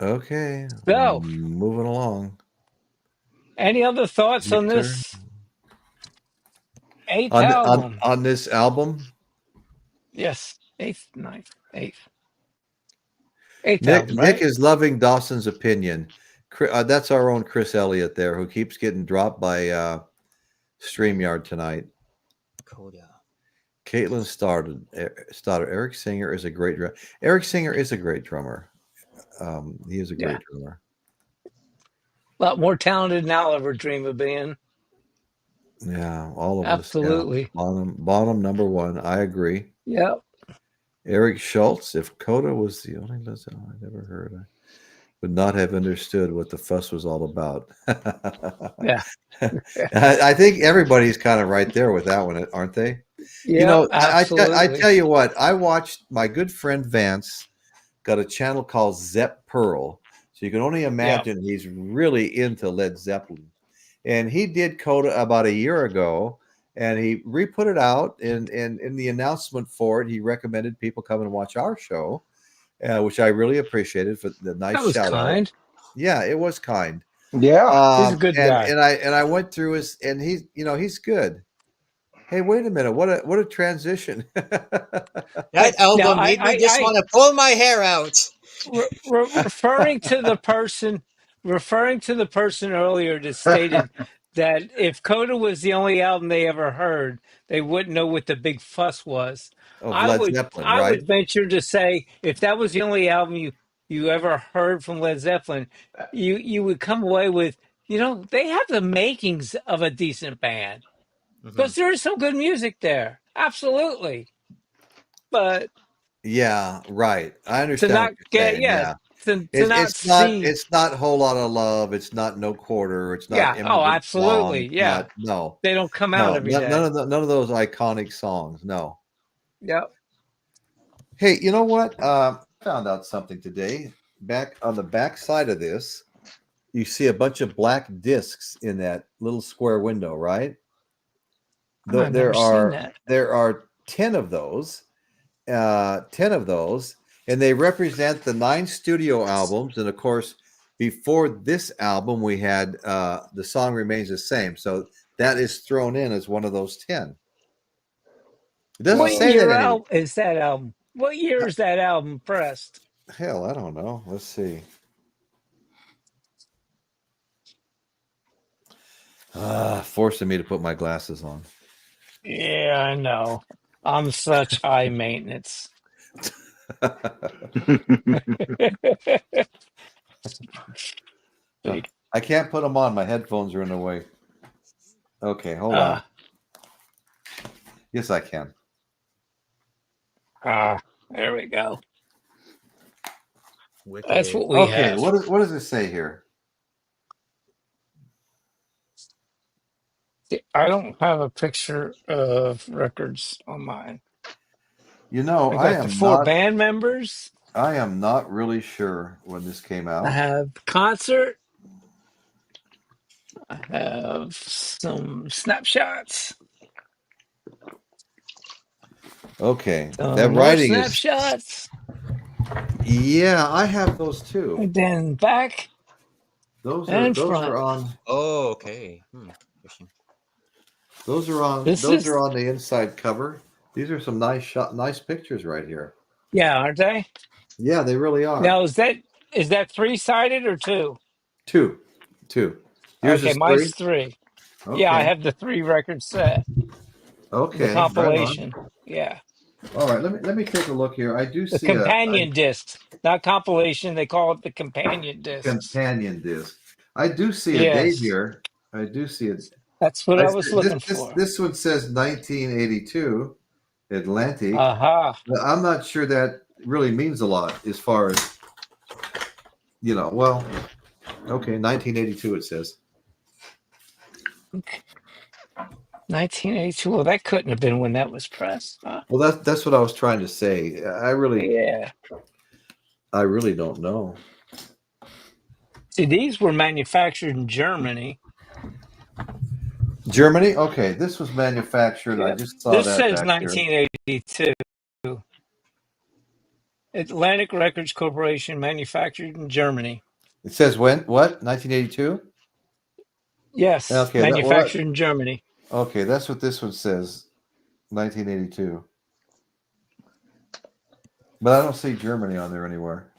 Okay. So, moving along. Any other thoughts on this 8th album? On this album? Yes, 8th, 9th, 8th. 8th album, right? Nick is loving Dawson's opinion. That's our own Chris Elliott there, who keeps getting dropped by StreamYard tonight. Coda. Caitlin started. Eric Singer is a great drummer. Eric Singer is a great drummer. He is a great drummer. A lot more talented than I'll ever dream of being. Yeah, all of Absolutely. us. Yeah. Bonham number 1. I agree. Yep. Eric Schultz. If Coda was the only listen I never heard, I would not have understood what the fuss was all about. Yeah. I think everybody's kind of right there with that one, aren't they? Yeah, I tell you what, I watched my good friend Vance got a channel called Zepp Pearl. So you can only imagine he's really into Led Zeppelin. And he did Coda about a year ago, and he re-put it out. And in the announcement for it, he recommended people come and watch our show, which I really appreciated for the nice shout out. Yeah, it was kind. Yeah, he's a good guy. And I went through his, and he's good. Hey, wait a minute! What a transition! That album made me just want to pull my hair out. Referring to the person earlier that stated that if Coda was the only album they ever heard, they wouldn't know what the big fuss was. Of Led Zeppelin, I right? would venture to say if that was the only album you ever heard from Led Zeppelin, you would come away with, they have the makings of a decent band Hmm. because there is some good music there. Absolutely. But Yeah, right. I to understand what not you're get, saying. yeah, Yeah. to not see, It's not Whole Lot of Love. It's not No Quarter. It's not yeah, oh, Immigrant Song. absolutely. It's Yeah. not no. They don't come out No, every day. none of those iconic songs. No. Yeah. Hey, you know what? I found out something today. Back on the back side of this, you see a bunch of black discs in that little square window, right? I've never seen that. There are 10 of those. 10 of those, and they represent the 9 studio albums. And of course, before this album, we had The Song Remains the Same. So that is thrown in as one of those 10. It doesn't What say that year anywhere. is that album? What year is that album pressed? Hell, I don't know. Let's see. Forcing me to put my glasses on. Yeah, I know. I'm such high maintenance. I can't put them on. My headphones are in the way. Okay, hold on. Yes, I can. There we go. Wicked. That's what we Okay, have. what does it say here? See, I don't have a picture of records on mine. You know, I got the 4 band members. I am not really sure when this came I out. have concert. I have some snapshots. Okay, Some that more writing is. snapshots. Yeah, I have those too. And then back Those and are front. on. Oh, okay. Interesting. Those are on. This Those is are on the inside cover. These are some nice pictures right here. yeah, aren't they? Yeah, they really are. Now is that 3-sided or 2? Two. Yours Okay, is mine's 3. 3. Yeah, I Okay. have the 3 record set, the Okay. Right on. compilation. Yeah, All right. Let me take a look here. I do the see a companion discs, not compilation. They call it the companion discs. companion disc. I do see a date Yes, here. I do see it. that's what I was looking for. This one says 1982 Atlantic. Aha. I'm not sure that really means a lot as far as, well, okay, 1982 it says. 1982. Well, that couldn't have been when that was pressed. Huh? Well, that's what I was trying to say. I really don't know. See, these were manufactured in Germany. Germany? Okay, this was manufactured. Yep. I just saw This that says back here. 1982. Atlantic Records Corporation, manufactured in Germany. It says when? What? 1982? Yes, Okay, manufactured in Germany. Okay, that's what this one says. 1982. But I don't see Germany on there anywhere.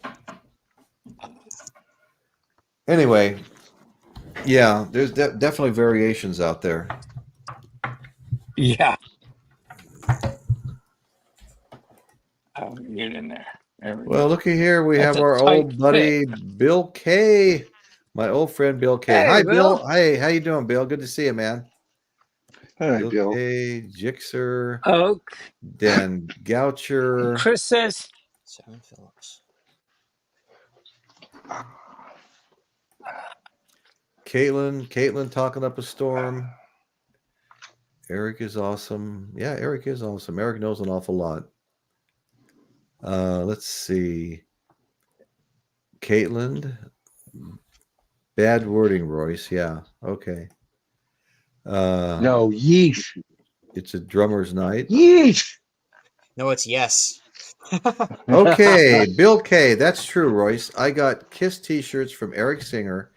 Anyway, yeah, there's definitely variations out there. Yeah. I'll get in there. Well, looky here. We That's have a our tight old buddy Bill K. My old friend Bill K. Hey, Hi, Bill. Bill. Hey, how you doing, Bill? Good to see you, man. Hi, Bill. K. Jixer. Oak. Dan Goucher. Chris says 7 Phillips. Caitlin talking up a storm. Eric is awesome. Yeah, Eric is awesome. Eric knows an awful lot. Let's see. Caitlin. Bad wording, Royce. Yeah. Okay. No, yeesh. It's a drummer's night. Yeesh. No, it's yes. Okay, Bill K. That's true, Royce. I got Kiss T-shirts from Eric Singer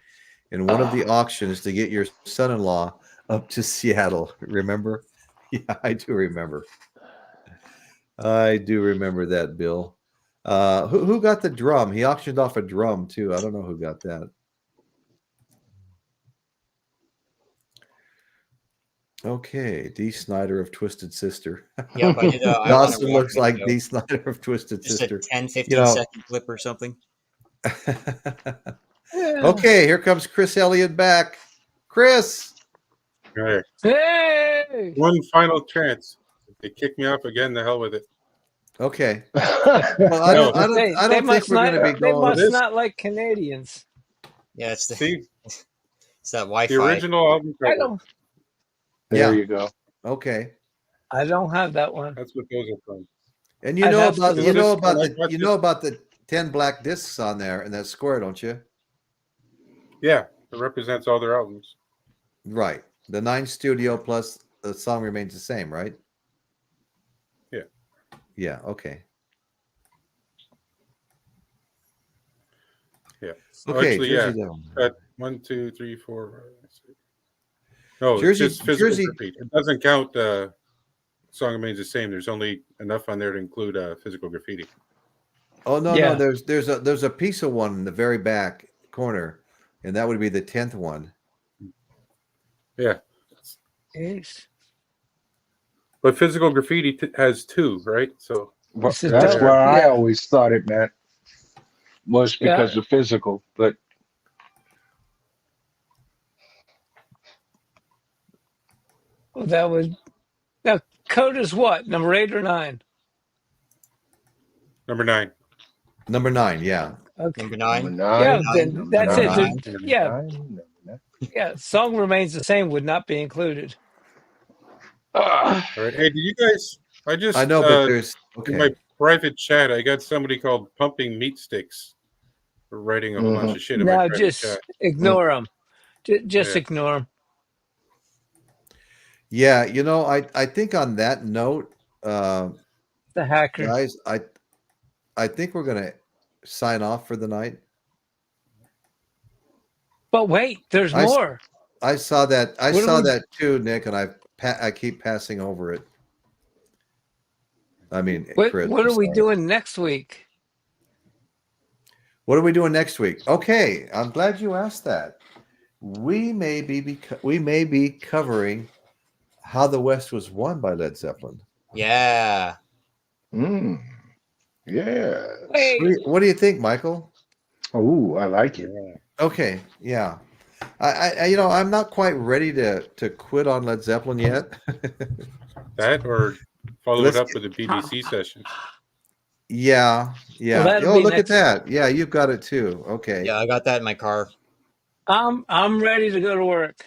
in one of the auctions to get your son-in-law up to Seattle. Remember? Yeah, I do remember. I do remember that, Bill. Who got the drum? He auctioned off a drum too. I don't know who got that. Okay, Dee Snider of Twisted Sister. Yep, I did. I want to Dawson watch looks it, like so Dee Snider of Twisted just Sister. a 10, 15 You know. second clip or something. Yeah. Okay, here comes Chris Elliott back. Chris. All right. Hey. One final chance. If they kick me off again, the hell with it. Okay. Well, I don't think must we're going to be They going. must not like Canadians. Yeah, it's the See, it's that Wi-Fi. the original album I cover. don't. There Yeah. you go. Okay. I don't have that one. That's what those are from. And you I'd know have about to you know look. about I the got you this- know about the 10 black discs on there and that square, don't you? Yeah, it represents all their albums. Right. The 9 studio plus the song remains the same, right? Yeah. Yeah. Okay. Yeah. Okay. Actually, Jersey yeah. Devil. 1, 2, 3, 4. 5, 6. No, Jersey- it's just physical Jersey- graffiti. It doesn't count. Song remains the same. There's only enough on there to include physical graffiti. Oh no, Yeah. no. There's a piece of one in the very back corner, and that would be the 10th one. Yeah, Jeez. but physical graffiti has 2, right? So Well, This is that's dope. what I Yeah. always thought it meant, was because of physical. But Well, that would. Now, Coda's what? Number 8 or 9? number 9. Number 9. Yeah. Okay. Number number 9. 9. Yeah, Nine, then number that's it. nine. Then- yeah, yeah. Song remains the same would not be included. All right. Hey, did you guys? I just I know, but there's in my okay. private chat, I got somebody called Pumping Meat Sticks for writing a whole bunch of shit in my Now private just chat. ignore them. Just Yeah. ignore them. Yeah, you know, I think on that note, The hacker. guys, I think we're gonna sign off for the night. But wait, there's I s- more. I saw that. I What do saw we- that too, Nick, and I keep passing over it. I mean, What Chris, are I'm we sorry. doing next week? What are we doing next week? Okay, I'm glad you asked that. We may be covering How the West Was Won by Led Zeppelin. Yeah. Yeah. Wait, What do you think, Michael? Oh, I like it. Okay, yeah. I you know, I'm not quite ready to quit on Led Zeppelin yet. That or follow Let's it up with a BBC session. Yeah. Well, that'll Oh, be look next- at that. Yeah, you've got it too. Okay. Yeah, I got that in my car. I'm ready to go to work.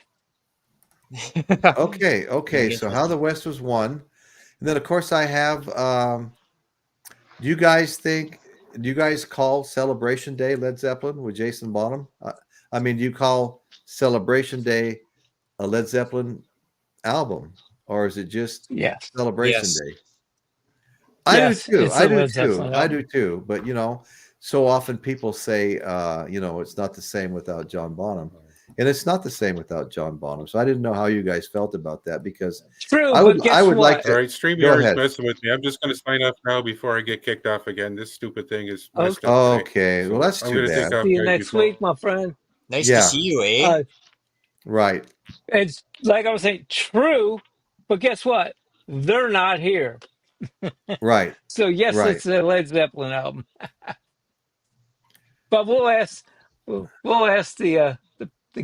Okay. Yeah, So How the West Was Won. And then of course I have do you guys call Celebration Day Led Zeppelin with Jason Bonham? I mean, do you call Celebration Day a Led Zeppelin album, or is it just Yes. Celebration Yes. Day? Yes, I do too. it's I a do Led too. Zeppelin I album. do too. But you know, so often people say, you know, it's not the same without John Bonham, and it's not the same without John Bonham. So I didn't know how you guys felt about that because True, I but would- guess I would what? like to- All right, Go StreamYard is ahead. messing with me. I'm just going to sign off now before I get kicked off again. This stupid thing is messed up today. Okay, well that's I'm too gonna take bad. off See you guys, next before- week, my friend. Nice Yeah. to see you, eh? Uh, Right. it's like I was saying, true, but guess what? They're not here. Right. So yes, Right. it's a Led Zeppelin album. But we'll ask the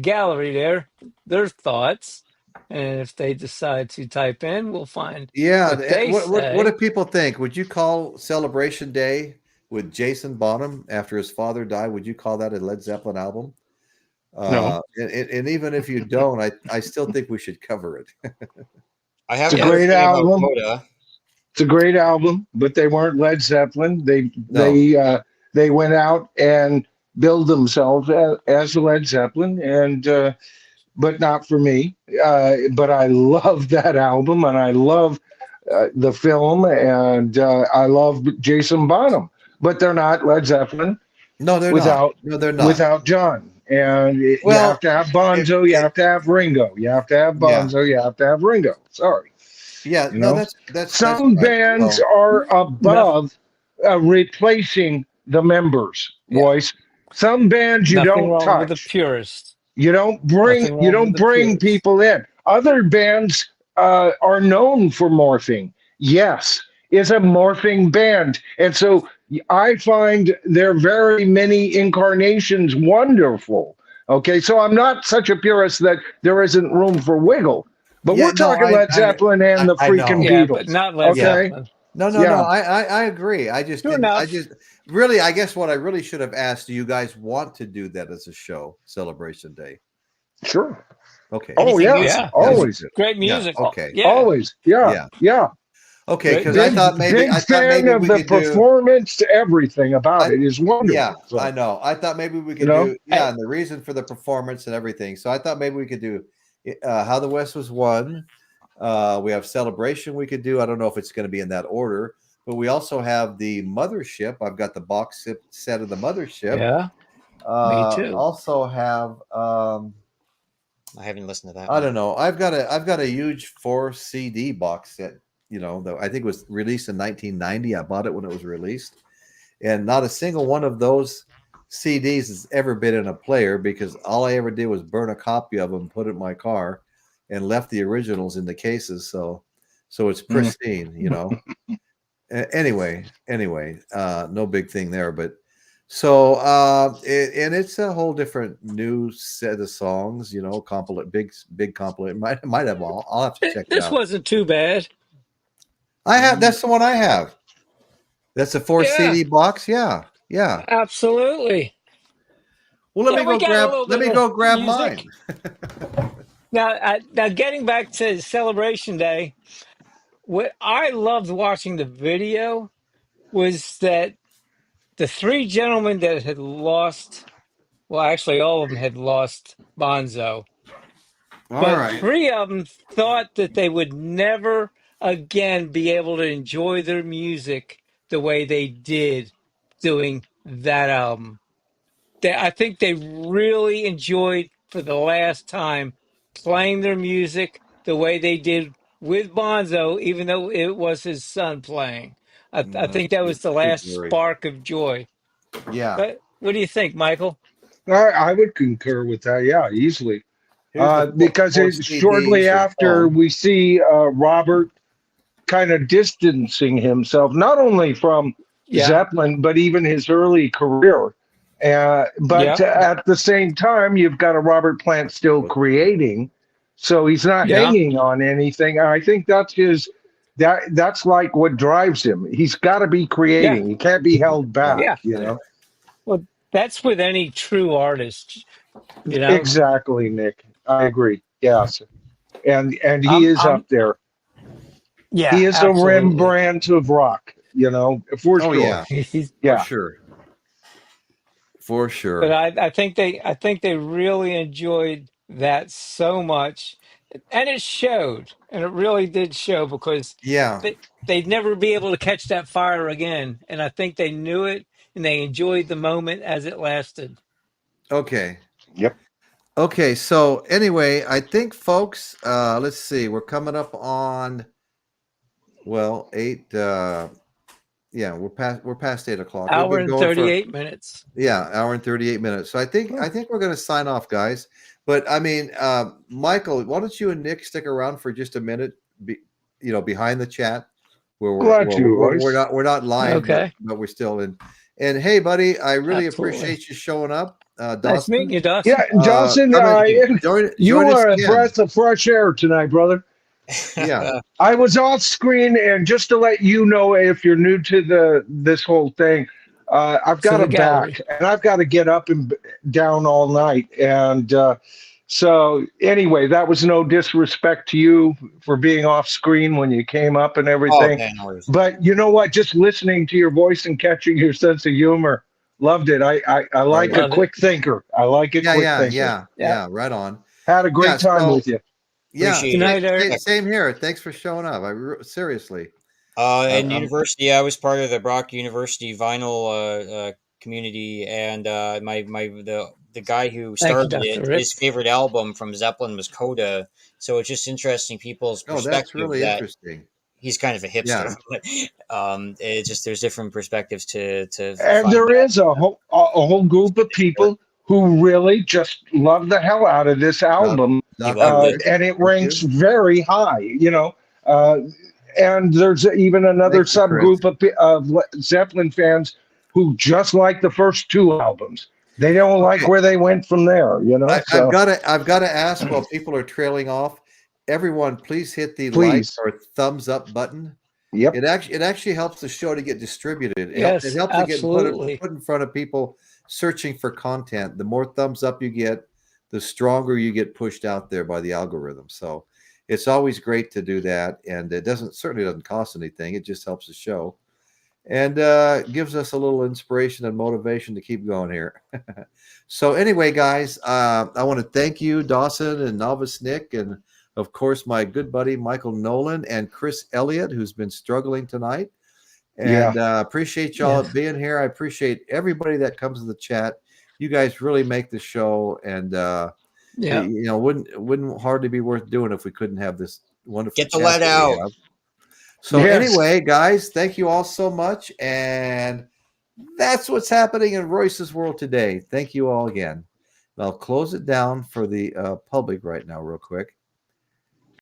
gallery there their thoughts, and if they decide to type in, we'll find. Yeah. What they What say. do people think? Would you call Celebration Day with Jason Bonham after his father died? Would you call that a Led Zeppelin album? No. And even if you don't, I still think we should cover it. I have It's a another great thing about album. Coda. It's a great album, but they weren't Led Zeppelin. They No. they went out and billed themselves as Led Zeppelin, and but not for me. But I love that album, and I love the film, and I love Jason Bonham. But they're not Led Zeppelin No, they're without not. No, they're not. without John. And you Well, have to have Bonzo, you have to have Ringo, you have to have Bonzo, you have to have Ringo. Sorry. Yeah, You no, know? that's Some right. bands Well, are above replacing the members, Yeah. boys. Some bands you Nothing don't wrong with the touch. purist. You don't Nothing bring wrong with the bring purists. people in. Other bands are known for morphing. Yes, is a morphing band. And so I find their very many incarnations wonderful. Okay, so I'm not such a purist that there isn't room for wiggle. But Yeah, we're no, talking Led Zeppelin and the I freaking know. Yeah, but Beatles. not Led Yeah. Okay, Zeppelin. No. yeah, I agree. I just True didn't. I enough. just really. I guess what I really should have asked. Do you guys want to do that as a show, Celebration Day? sure. Okay. Oh Anything yeah, music. Yeah, always, great Yeah. music. Okay. Yeah, always, yeah, Yeah. yeah. Okay. great Because I Big music. thought maybe. big I thought fan maybe of we the could do. performance. Everything about I it is Yeah. wonderful. I So know. I thought maybe we you could know, do. Yeah, and the reason for the performance and everything. So I thought maybe we could do. How the West was won. We have Celebration. We could do. I don't know if it's going to be in that order. But we also have the Mothership. I've got the box set of the Mothership. Yeah, me too. Also have I haven't listened to that I one. don't know. I've got a huge 4 CD box set. Though I think it was released in 1990. I bought it when it was released, and not a single one of those CDs has ever been in a player because all I ever did was burn a copy of them, put it in my car, and left the originals in the cases. So it's pristine. Anyway, no big thing there, but so and it's a whole different new set of songs, big compilation. Might have all. I'll have to check it This out. wasn't too bad. That's the one I have. That's a 4 Yeah, CD box. Yeah. absolutely. Well, Yeah, we got a little let bit me of go grab music. mine. Now, getting back to Celebration Day, what I loved watching the video was that the three gentlemen that had lost, well, actually, all of them had lost Bonzo, All but right. three of them thought that they would never again be able to enjoy their music the way they did doing that album. I think they really enjoyed for the last time playing their music the way they did with Bonzo, even though it was his son playing. I That's think that was the true, last Gary. spark of joy. Yeah. But what do you think, Michael? I would concur with that. Yeah, easily. Here's the Because four shortly CDs of after songs. we see Robert kind of distancing himself, not only from Yeah, Zeppelin, but even his early career. But yeah, at the same time, you've got a Robert Plant still creating, so he's not yeah, hanging on anything. I think that's like what drives him. He's got to be yeah, creating. He can't be held Yeah. back. yeah. Well, that's with any true artist, you know. Exactly, Nick. I agree. Yes, and he is I'm up there. He yeah, is a absolutely. Rembrandt of rock, for Oh sure. yeah, He's, for Yeah. sure. For but sure. I think they really enjoyed that so much, and it showed, and it really did show because Yeah. they'd never be able to catch that fire again, and I think they knew it, and they enjoyed the moment as it lasted. Okay. Yep. Okay. So anyway, I think folks, let's see, we're coming up on 8 yeah, we're past 8 o'clock. We've Hour been and going for 38 minutes. hour and 38 minutes. So I think we're gonna sign off, guys. But I mean, Michael, why don't you and Nick stick around for just a minute, behind the chat where Glad to, Royce. we're not live, Okay, but we're still in. And hey, buddy, I really absolutely. appreciate you showing up, Nice meeting Dawson. you, Dawson. Yeah, Johnson, Join you us are a again. breath of fresh air tonight, brother. Yeah. I was off screen, and just to let you know, if you're new to this whole thing, I've To got the a gallery. back, and I've got to get up and down all night. And so, anyway, that was no disrespect to you for being off screen when you came up and Oh, everything. okay, no worries. But you know what? Just listening to your voice and catching your sense of humor, loved it. I like Right a Love it. quick thinker. I like a quick thinker. Yeah. Right on. Had a great time with you. Yeah, Appreciate Good night, Eric. same here. Thanks for showing up. Seriously. In I'm- university, I was part of the Brock University vinyl community, and the guy who Thank you, started Dr. it, Rick. his favorite album from Zeppelin was Coda. So it's just interesting people's Oh, perspective. that's really that interesting. he's kind of a hipster, but it's just there's different perspectives to. And find there out. is a whole group of people who really just love the hell out of this album. He loved it. And it ranks very high, you know. And there's even another Thank you, Chris. subgroup of Zeppelin fans who just like the first two albums. They don't like where they went from there, you know. I've got to ask while people are trailing off. Everyone, please hit the like or thumbs up button. Yep. It actually helps the show to get distributed. Yes, it helps absolutely. to get put in front of people searching for content. The more thumbs up you get, the stronger you get pushed out there by the algorithm. So it's always great to do that, and it certainly doesn't cost anything. It just helps the show and gives us a little inspiration and motivation to keep going here. So anyway, guys, I want to thank you, Dawson and Novice Nick, and of course, my good buddy Michael Nolan and Chris Elliott, who's been struggling tonight. And appreciate y'all being here. I appreciate everybody that comes to the chat. You guys really make the show, and you know, wouldn't hardly be worth doing if we couldn't have this wonderful. Get the lead out. So anyway, guys, thank you all so much, and that's what's happening in Royce's world today. Thank you all again. I'll close it down for the public right now, real quick.